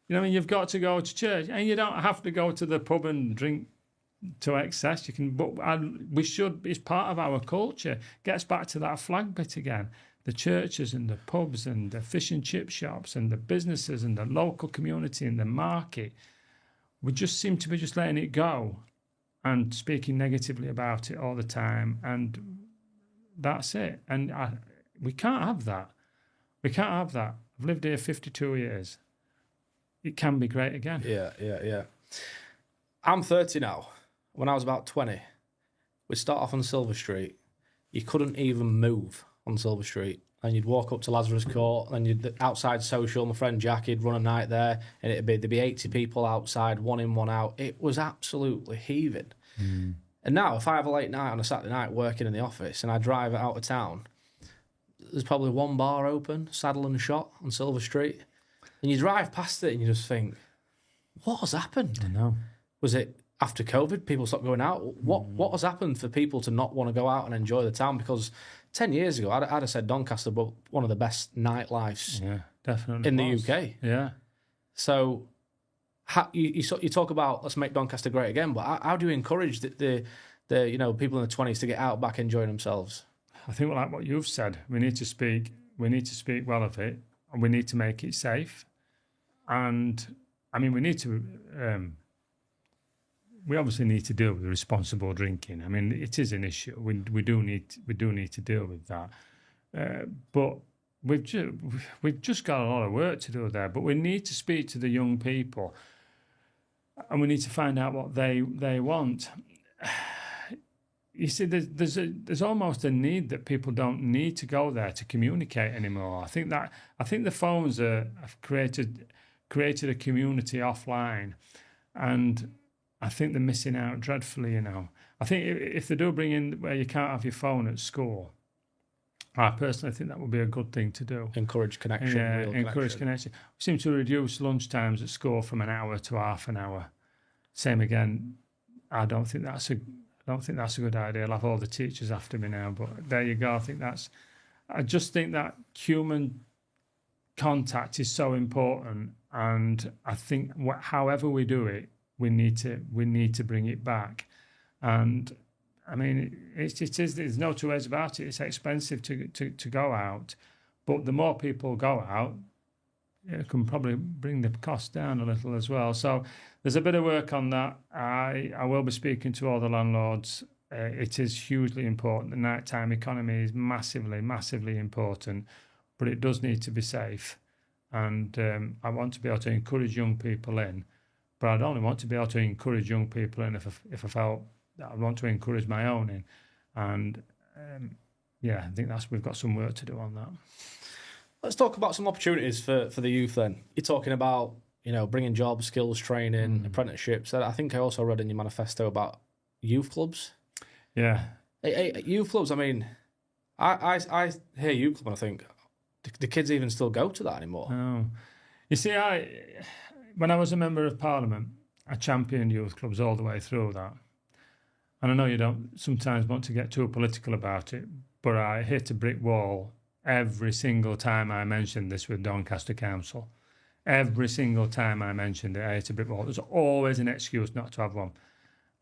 you've got to go to church, and you don't have to go to the pub and drink to excess. You can, but we should. It's part of our culture. Gets back to that flag bit again. The churches and the pubs and the fish and chip shops and the businesses and the local community and the market. We just seem to be just letting it go, and speaking negatively about it all the time, and that's it. And we can't have that. We can't have that. I've lived here 52 years. It can be great again. Yeah. I'm 30 now. When I was about 20, we'd start off on Silver Street. You couldn't even move on Silver Street. And you'd walk up to Lazarus Court, and you'd outside social. My friend Jack, he'd run a night there, and there'd be 80 people outside, one in, one out. It was absolutely heaving. And now, if I have a late night on a Saturday night working in the office, and I drive out of town, there's probably one bar open, Saddle and Shot on Silver Street. And you drive past it and you just think, what has happened? I know. Was it after COVID, people stopped going out? What has happened for people to not want to go out and enjoy the town? Because 10 years ago, I'd have said Doncaster was one of the best nightlifes definitely in the UK. Yeah. So you talk about let's make Doncaster great again, but how do you encourage the people in the 20s to get out back enjoying themselves. I think like what you've said, we need to speak well of it, and we need to make it safe. And I mean, we obviously need to deal with responsible drinking. I mean, it is an issue. We do need to deal with that. But we've just got a lot of work to do there. But we need to speak to the young people, and we need to find out what they want. You see, there's almost a need that people don't need to go there to communicate anymore. I think the phones have created a community offline, and I think they're missing out dreadfully. I think if they do bring in where you can't have your phone at school, I personally think that would be a good thing to do. Encourage connection. Yeah, encourage connection. We seem to reduce lunch times at school from an hour to half an hour. Same again. I don't think that's a good idea. I'll have all the teachers after me now, but there you go. I just think that human contact is so important, and I think however we do it, we need to bring it back. And I mean, it is. There's no two ways about it. It's expensive to go out, but the more people go out, it can probably bring the cost down a little as well. So there's a bit of work on that. I will be speaking to all the landlords. It is hugely important. The nighttime economy is massively, massively important, but it does need to be safe. And I want to be able to encourage young people in, but I'd only want to be able to encourage young people in if I felt that I want to encourage my own in. And I think we've got some work to do on that. Let's talk about some opportunities for the youth then. You're talking about, bringing jobs, skills training, apprenticeships. I think I also read in your manifesto about youth clubs. Yeah. Youth clubs, I mean, I hear youth club and I think, do kids even still go to that anymore? No. You see, when I was a member of Parliament, I championed youth clubs all the way through that. And I know you don't sometimes want to get too political about it, but I hit a brick wall every single time I mentioned this with Doncaster Council. Every single time I mentioned it, I hit a brick wall. There's always an excuse not to have one.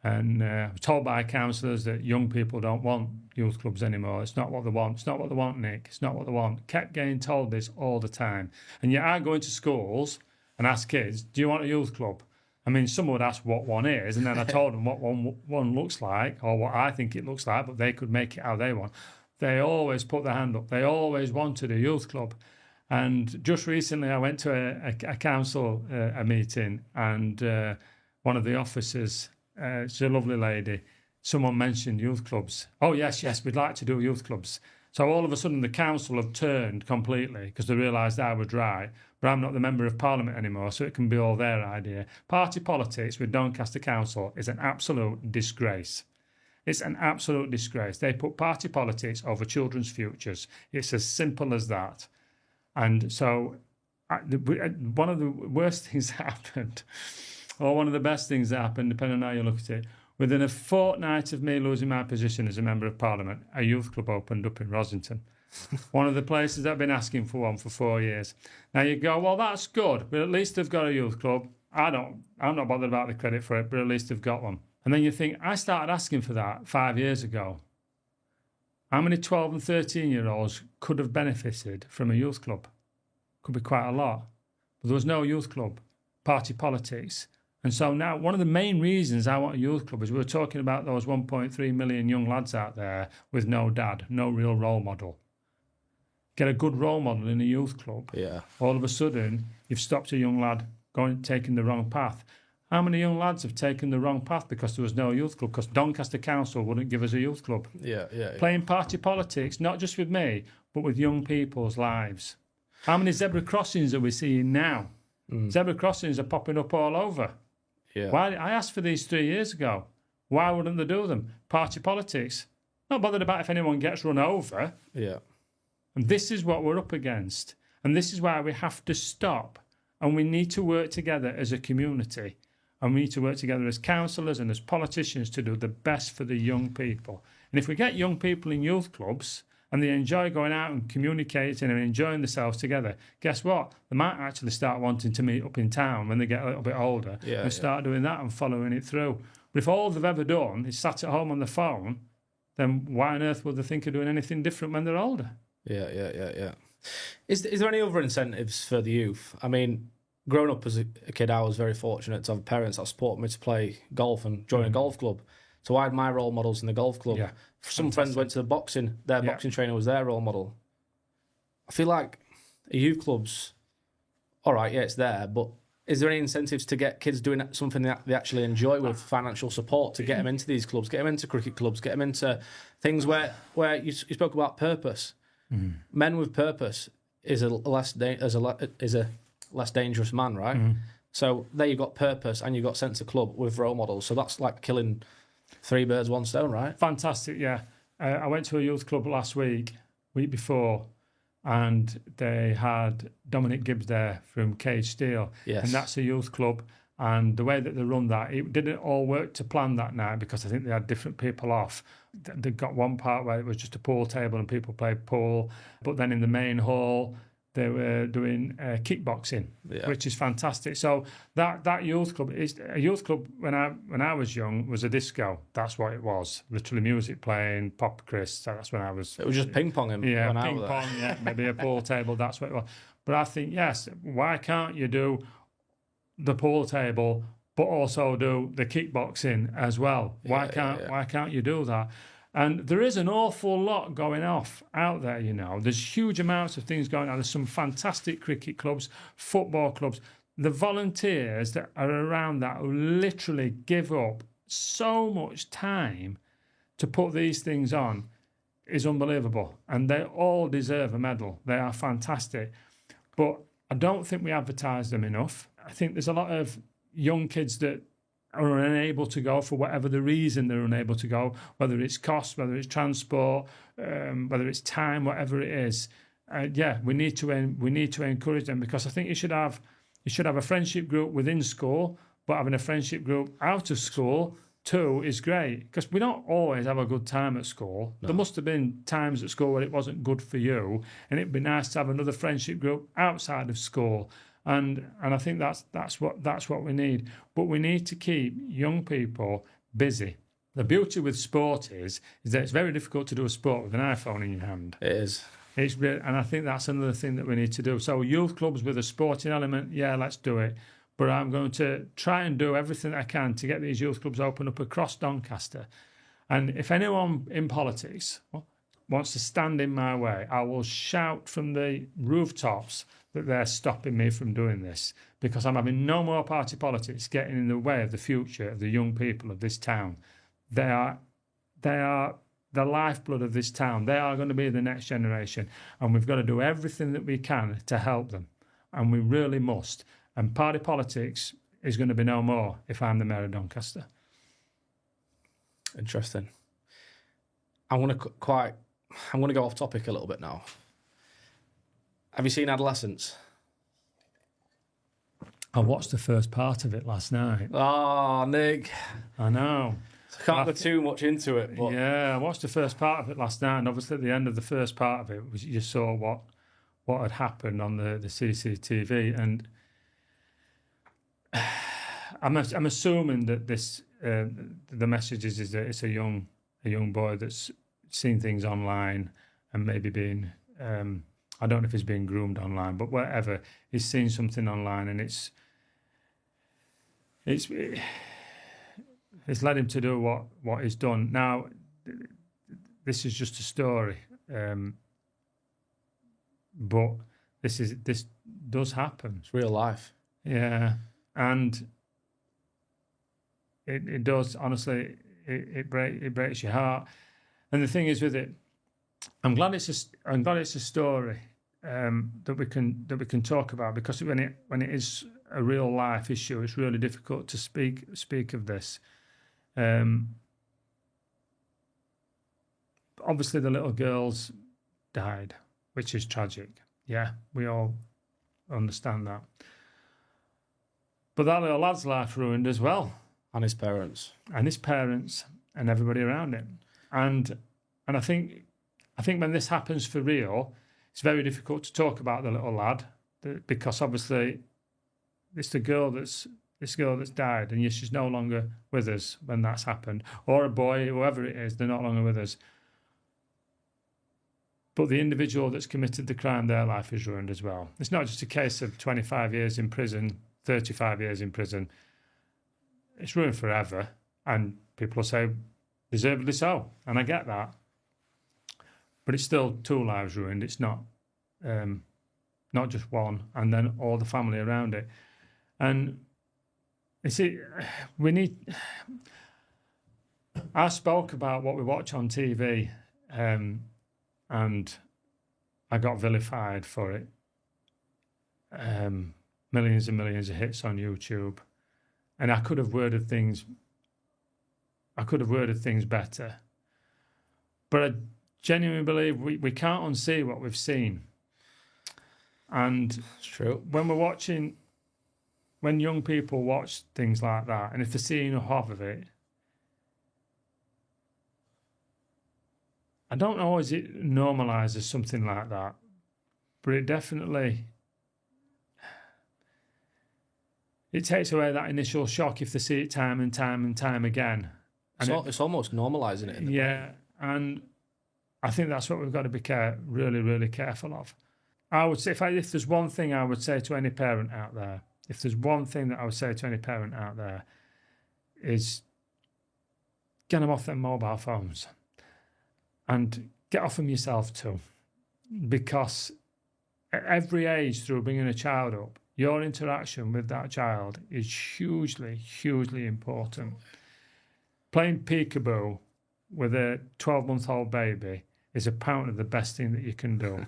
And I was told by councillors that young people don't want youth clubs anymore. It's not what they want. It's not what they want, Nick. It's not what they want. Kept getting told this all the time. And yet I go into schools and ask kids, do you want a youth club? I mean, some would ask what one is, and then I told them what one looks like, or what I think it looks like, but they could make it how they want. They always put their hand up. They always wanted a youth club. And just recently I went to a council a meeting, and one of the officers, she's a lovely lady, someone mentioned youth clubs. Oh, yes, we'd like to do youth clubs. So all of a sudden the council have turned completely because they realised I was right, but I'm not the member of Parliament anymore, so it can be all their idea. Party politics with Doncaster Council is an absolute disgrace. It's an absolute disgrace. They put party politics over children's futures. It's as simple as that. And so one of the worst things that happened, or one of the best things that happened, depending on how you look at it, within a fortnight of me losing my position as a member of Parliament, a youth club opened up in Rosington. One of the places I've been asking for one for 4 years. Now you go, well, that's good, but at least they've got a youth club. I'm not bothered about the credit for it, but at least they've got one. And then you think, I started asking for that 5 years ago. How many 12 and 13-year-olds could have benefited from a youth club? Could be quite a lot. But there was no youth club, party politics. And so now one of the main reasons I want a youth club is we're talking about those 1.3 million young lads out there with no dad, no real role model. Get a good role model in a youth club. Yeah. All of a sudden, you've stopped a young lad taking the wrong path. How many young lads have taken the wrong path because there was no youth club? Because Doncaster Council wouldn't give us a youth club. Yeah. Playing party politics, not just with me, but with young people's lives. How many zebra crossings are we seeing now? Zebra crossings are popping up all over. Yeah. Why? I asked for these 3 years ago. Why wouldn't they do them? Party politics. Not bothered about if anyone gets run over. Yeah. And this is what we're up against. And this is why we have to stop. And we need to work together as a community. And we need to work together as councillors and as politicians to do the best for the young people. And if we get young people in youth clubs and they enjoy going out and communicating and enjoying themselves together, guess what? They might actually start wanting to meet up in town when they get a little bit older and start doing that and following it through. But if all they've ever done is sat at home on the phone, then why on earth would they think of doing anything different when they're older? Yeah. Is there any other incentives for the youth? I mean, growing up as a kid, I was very fortunate to have parents that supported me to play golf and join a golf club. So I had my role models in the golf club. Yeah, Some friends went to the boxing. Their boxing trainer was their role model. I feel like a youth club's all right. Yeah, it's there, but is there any incentives to get kids doing something that they actually enjoy with financial support to get them into these clubs, get them into cricket clubs, get them into things where you spoke about purpose. Men with purpose is a less dangerous man, right? So there you've got purpose and you've got sense of club with role models. So that's like killing 3 birds, 1 stone, right? Fantastic, yeah. I went to a youth club last week before, and they had Dominic Gibbs there from Cage Steel. Yes. And that's a youth club. And the way that they run that, it didn't all work to plan that night because I think they had different people off. They got one part where it was just a pool table and people played pool. But then in the main hall, they were doing kickboxing, which is fantastic. So that youth club is a youth club. When I was young, was a disco. That's what it was. Literally music playing, pop Chris. That's when I was. It was just ping ponging. Yeah, ping pong. Yeah, maybe a pool table. That's what it was. But I think yes. Why can't you do the pool table, but also do the kickboxing as well? Why can't you do that? And there is an awful lot going off out there, you know. There's huge amounts of things going on. There's some fantastic cricket clubs, football clubs. The volunteers that are around that who literally give up so much time to put these things on is unbelievable. And they all deserve a medal. They are fantastic. But I don't think we advertise them enough. I think there's a lot of young kids that are unable to go for whatever the reason they're unable to go, whether it's cost, whether it's transport, whether it's time, whatever it is. We need to encourage them, because I think you should have a friendship group within school, but having a friendship group out of school too is great, because we don't always have a good time at school. No. There must have been times at school where it wasn't good for you, and it'd be nice to have another friendship group outside of school. And I think that's what we need. But we need to keep young people busy. The beauty with sport is that it's very difficult to do a sport with an iPhone in your hand. It is. And I think that's another thing that we need to do. So youth clubs with a sporting element, yeah, let's do it. But I'm going to try and do everything I can to get these youth clubs open up across Doncaster. And if anyone in politics wants to stand in my way, I will shout from the rooftops that they're stopping me from doing this, because I'm having no more party politics getting in the way of the future of the young people of this town. They are the lifeblood of this town. They are going to be the next generation, and we've got to do everything that we can to help them, and we really must. And party politics is going to be no more if I'm the mayor of Doncaster. Interesting. I'm going to go off topic a little bit now. Have you seen Adolescence? I watched the first part of it last night. Oh, Nick. I know. I can't go too much into it. But... Yeah, I watched the first part of it last night, and obviously at the end of the first part of it, you saw what had happened on the CCTV, and I'm assuming that this the message is that it's a young boy that's seen things online and maybe been I don't know if he's being groomed online, but whatever, he's seen something online, and it's led him to do what he's done. Now, this is just a story, but this does happen. It's real life. Yeah, and it does, honestly. It breaks your heart. And the thing is with it, I'm glad it's a story that we can talk about, because when it is a real life issue, it's really difficult to speak of this. Obviously, the little girls died, which is tragic. Yeah, we all understand that. But that little lad's life ruined as well. And his parents. And everybody around him. And I think when this happens for real, it's very difficult to talk about the little lad, because obviously it's the girl that's this girl that's died, and yes, she's no longer with us when that's happened, or a boy, whoever it is, they're no longer with us. But the individual that's committed the crime, their life is ruined as well. It's not just a case of 25 years in prison, 35 years in prison. It's ruined forever. And people will say, deservedly so. And I get that. But it's still 2 lives ruined. It's not just one, and then all the family around it. And you see, I spoke about what we watch on TV, and I got vilified for it. Millions and millions of hits on YouTube, and I could have worded things better. But I genuinely believe we can't unsee what we've seen. And It's true. when young people watch things like that, and if they're seeing half of it, I don't know as it normalises something like that, but it definitely, it takes away that initial shock if they see it time and time and time again. And It's almost normalising it. yeah, and I think that's what we've got to be really, really careful of. I would say, if there's one thing I would say to any parent out there, is get them off their mobile phones and get off them yourself too. Because at every age through bringing a child up, your interaction with that child is hugely, hugely important. Playing peekaboo with a 12-month-old baby is apparently the best thing that you can do.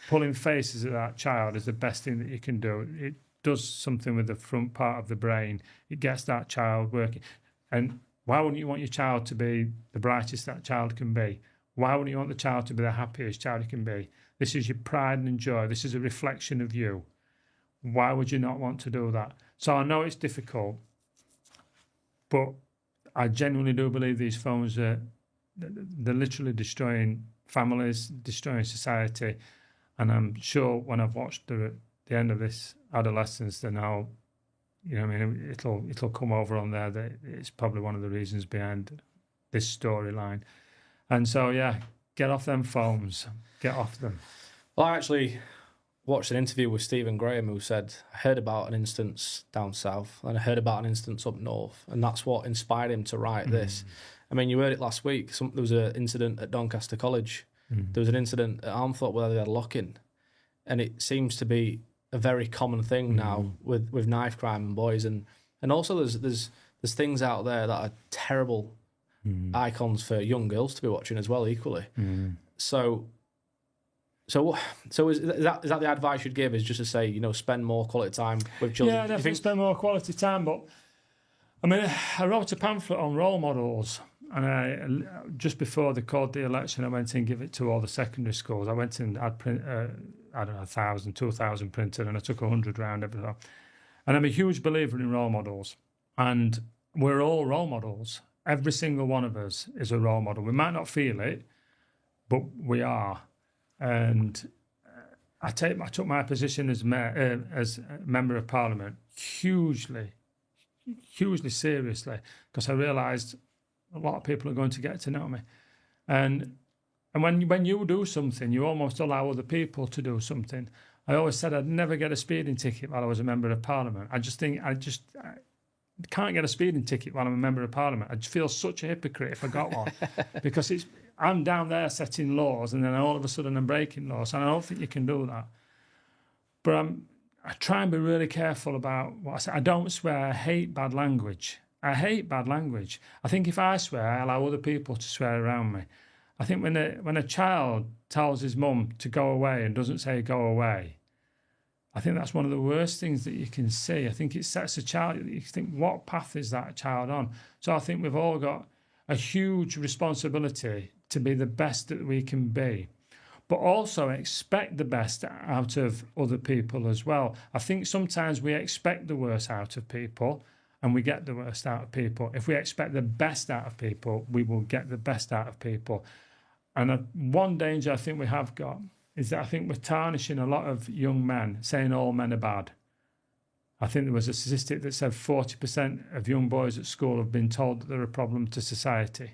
Pulling faces at that child is the best thing that you can do. It does something with the front part of the brain. It gets that child working. And why wouldn't you want your child to be the brightest that child can be? Why wouldn't you want the child to be the happiest child it can be? This is your pride and joy. This is a reflection of you. Why would you not want to do that? So I know it's difficult, but I genuinely do believe these phones they're literally destroying families, destroying society. And I'm sure when I've watched the end of this adolescence, then I'll, it'll come over on there that it's probably one of the reasons behind this storyline. And so, yeah, get off them phones. Get off them. Well, I actually watched an interview with Stephen Graham who said, I heard about an instance down south and I heard about an instance up north, and that's what inspired him to write this. I mean, you heard it last week. There was an incident at Doncaster College. There was an incident at Armthorpe where they had a lock-in. And it seems to be a very common thing now with knife crime and boys. And also there's things out there that are terrible icons for young girls to be watching as well, equally. So is that the advice you'd give, is just to say, spend more quality time with children? Yeah, definitely spend more quality time. But, I mean, I wrote a pamphlet on role models. And just before they called the election, I went and gave it to all the secondary schools. I went and I'd print, 1,000, 2,000 printed, and I took 100 round everywhere. And I'm a huge believer in role models. And we're all role models. Every single one of us is a role model. We might not feel it, but we are. And I took my position as member of Parliament hugely seriously, because I realised a lot of people are going to get to know me. And when you do something, you almost allow other people to do something. I always said I'd never get a speeding ticket while I was a member of Parliament. I can't get a speeding ticket while I'm a member of Parliament. I'd feel such a hypocrite if I got one, because I'm down there setting laws, and then all of a sudden I'm breaking laws, and I don't think you can do that. But I try and be really careful about what I say. I don't swear. I hate bad language. I think if I swear, I allow other people to swear around me. I think when a child tells his mum to go away and doesn't say go away, I think that's one of the worst things that you can see. I think it sets a child, you think, what path is that child on? So I think we've all got a huge responsibility to be the best that we can be, but also expect the best out of other people as well. I think sometimes we expect the worst out of people, and we get the worst out of people. If we expect the best out of people, we will get the best out of people. And one danger I think we have got is that I think we're tarnishing a lot of young men, saying all men are bad. I think there was a statistic that said 40% of young boys at school have been told that they're a problem to society.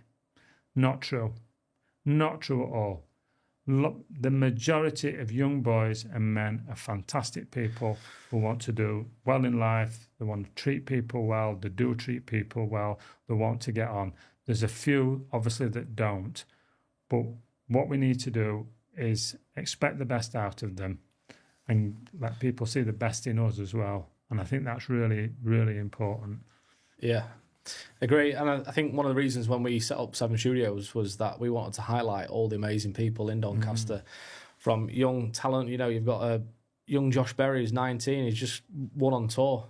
Not true. Not true at all. Look, the majority of young boys and men are fantastic people who want to do well in life. They want to treat people well. They do treat people well. They want to get on. There's a few, obviously, that don't. But what we need to do is expect the best out of them and let people see the best in us as well. And I think that's really, really important. Yeah, agree. And I think one of the reasons when we set up Seven Studios was that we wanted to highlight all the amazing people in Doncaster, from young talent. You know, you've got a young Josh Berry who's 19. He's just won on tour.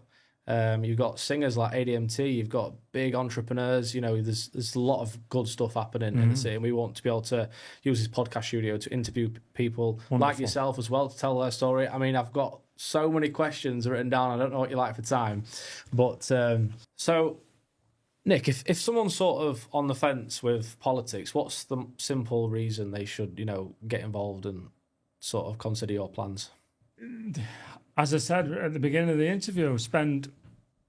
You've got singers like ADMT. You've got big entrepreneurs. You know, there's a lot of good stuff happening in the city, and we want to be able to use this podcast studio to interview people like yourself as well to tell their story. I mean, I've got so many questions written down. I don't know what you like for time, but so Nick, if someone's sort of on the fence with politics, what's the simple reason they should, you know, get involved and sort of consider your plans? As I said at the beginning of the interview,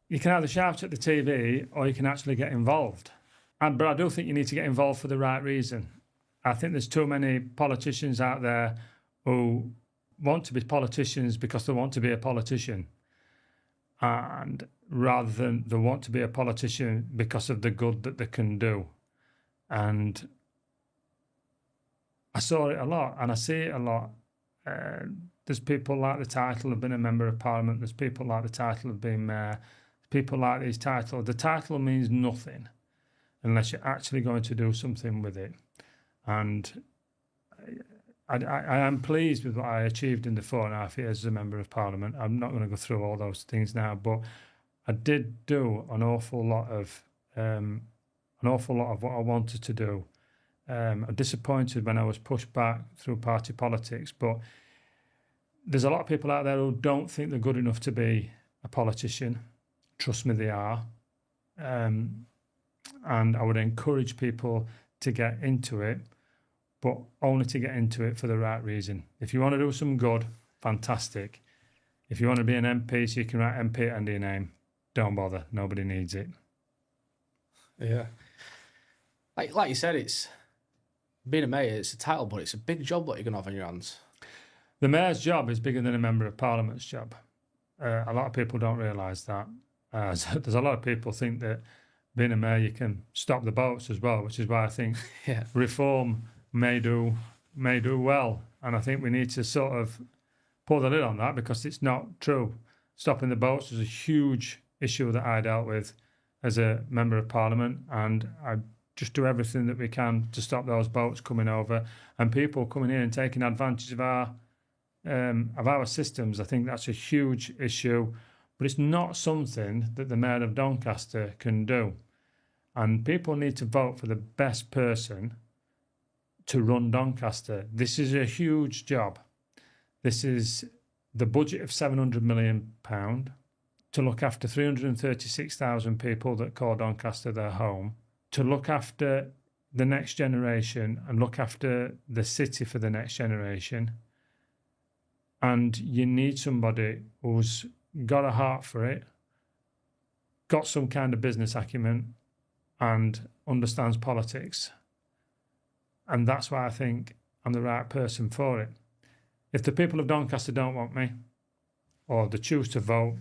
you can either shout at the TV or you can actually get involved. But I do think you need to get involved for the right reason. I think there's too many politicians out there who want to be politicians because they want to be a politician, and rather than they want to be a politician because of the good that they can do. And I saw it a lot, and I see it a lot. There's people like the title of being a member of parliament. There's people like the title of being mayor. People like these titles. The title means nothing unless you're actually going to do something with it. And I am pleased with what I achieved in the 4.5 years as a member of parliament. I'm not going to go through all those things now, but I did do an awful lot of what I wanted to do. I'm disappointed when I was pushed back through party politics, but there's a lot of people out there who don't think they're good enough to be a politician. Trust me, they are. And I would encourage people to get into it, but only to get into it for the right reason. If you want to do some good, fantastic. If you want to be an MP so you can write MP under your name, don't bother. Nobody needs it. Yeah. Like you said, it's being a mayor, it's a title, but it's a big job what you're going to have on your hands. The mayor's job is bigger than a member of parliament's job. A lot of people don't realise that. There's a lot of people think that being a mayor, you can stop the boats as well, which is why I think reform may do well. And I think we need to sort of pull the lid on that, because it's not true. Stopping the boats was a huge issue that I dealt with as a member of parliament, and I just do everything that we can to stop those boats coming over and people coming in and taking advantage of our systems. I think that's a huge issue, but it's not something that the Mayor of Doncaster can do. And people need to vote for the best person to run Doncaster. This is a huge job. This is the budget of £700 million to look after 336,000 people that call Doncaster their home, to look after the next generation and look after the city for the next generation. And you need somebody who's got a heart for it, got some kind of business acumen, and understands politics. And that's why I think I'm the right person for it. If the people of Doncaster don't want me, or they choose to vote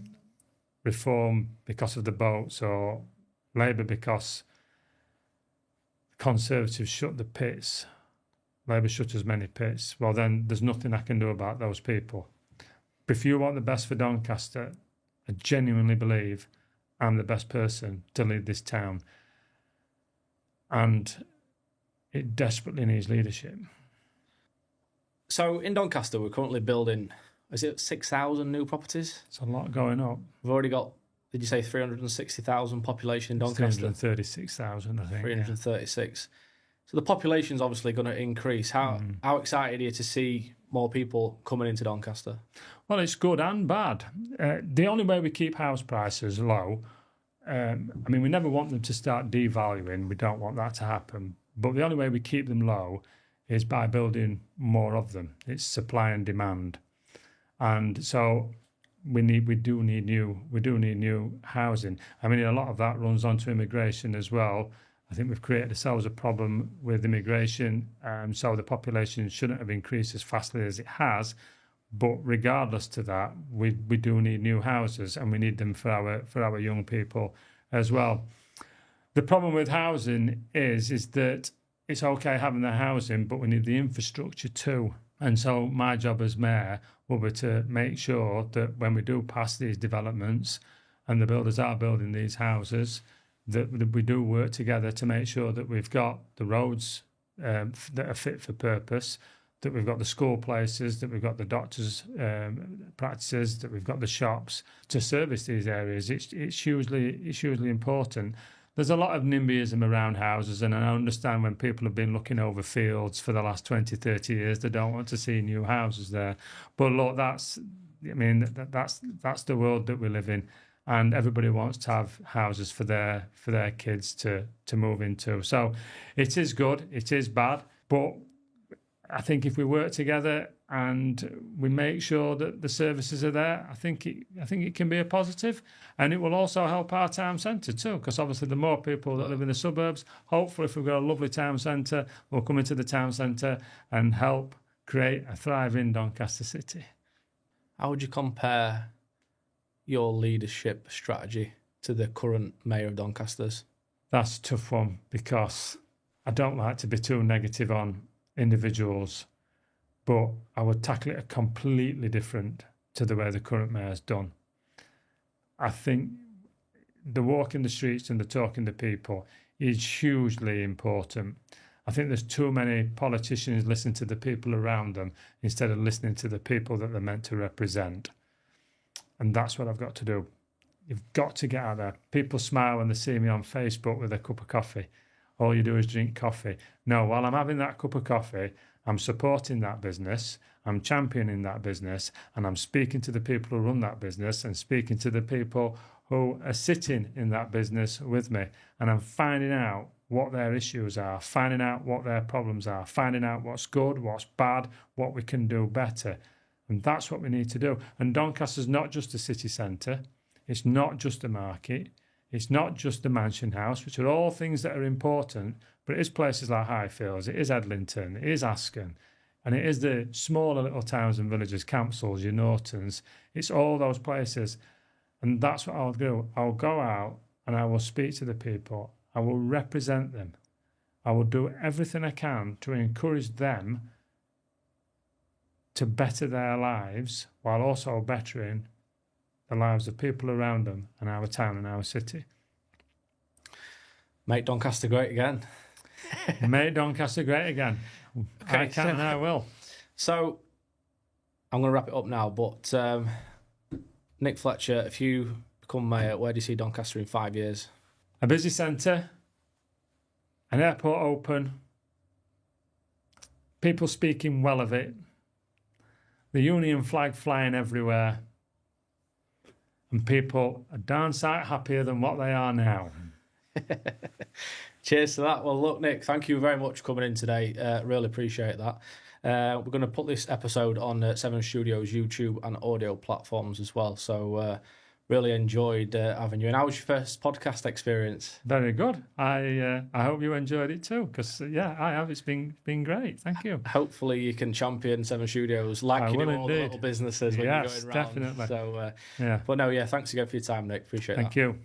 Reform because of the boats, or Labour because Conservatives shut the pits, Labour shut as many pits, well then there's nothing I can do about those people. But if you want the best for Doncaster, I genuinely believe I'm the best person to lead this town. And it desperately needs leadership. So in Doncaster, we're currently building, is it 6,000 new properties? It's a lot going up. We've already got, did you say 360,000 population in Doncaster? 336,000, I think. 336. Yeah. So the population's obviously going to increase. How excited are you to see more people coming into Doncaster? Well, it's good and bad. The only way we keep house prices low, we never want them to start devaluing. We don't want that to happen. But the only way we keep them low is by building more of them. It's supply and demand. And so we do need new housing. I mean, a lot of that runs onto immigration as well. I think we've created ourselves a problem with immigration, so the population shouldn't have increased as fastly as it has. But regardless to that, we do need new houses, and we need them for our young people as well. The problem with housing is that it's okay having the housing, but we need the infrastructure too. And so my job as mayor will be to make sure that when we do pass these developments and the builders are building these houses, that we do work together to make sure that we've got the roads that are fit for purpose, that we've got the school places, that we've got the doctors' practices, that we've got the shops to service these areas. It's hugely important. There's a lot of NIMBYism around houses, and I understand when people have been looking over fields for the last 20, 30 years, they don't want to see new houses there. But look, that's the world that we live in, and everybody wants to have houses for their kids to move into. So it is good, it is bad, but I think if we work together and we make sure that the services are there, I think it can be a positive, and it will also help our town centre too, because obviously the more people that live in the suburbs, hopefully if we've got a lovely town centre, we'll come into the town centre and help create a thriving Doncaster city. How would you compare your leadership strategy to the current mayor of Doncaster's? That's a tough one, because I don't like to be too negative on individuals, but I would tackle it completely different to the way the current mayor's done. I think the walk in the streets and the talking to people is hugely important. I think there's too many politicians listening to the people around them instead of listening to the people that they're meant to represent. And that's what I've got to do. You've got to get out there. People smile when they see me on Facebook with a cup of coffee. All you do is drink coffee. No, while I'm having that cup of coffee, I'm supporting that business, I'm championing that business, and I'm speaking to the people who run that business and speaking to the people who are sitting in that business with me. And I'm finding out what their issues are, finding out what their problems are, finding out what's good, what's bad, what we can do better. And that's what we need to do. And Doncaster's not just a city centre. It's not just a market. It's not just the Mansion House, which are all things that are important, but it is places like Highfields, it is Edlington, it is Asken, and it is the smaller little towns and villages, Campsall, your Nortons. It's all those places. And that's what I'll do. I'll go out and I will speak to the people. I will represent them. I will do everything I can to encourage them to better their lives while also bettering the lives of people around them and our town and our city. Make Doncaster great again. Make Doncaster great again. Okay, I can and I will. So I'm going to wrap it up now, but Nick Fletcher, if you become mayor, where do you see Doncaster in 5 years? A busy centre, an airport open, people speaking well of it, the Union flag flying everywhere, and people are darn sight happier than what they are now. Cheers to that. Well, look, Nick, thank you very much for coming in today. Really appreciate that. We're going to put this episode on Seven Studios YouTube and audio platforms as well. So really enjoyed having you. And how was your first podcast experience? Very good. I hope you enjoyed it too, because I have. It's been great. Thank you. Hopefully you can champion Seven Studios like you do all the little businesses when you're going around. Definitely. So, but no, thanks again for your time, Nick. Appreciate that. Thank you.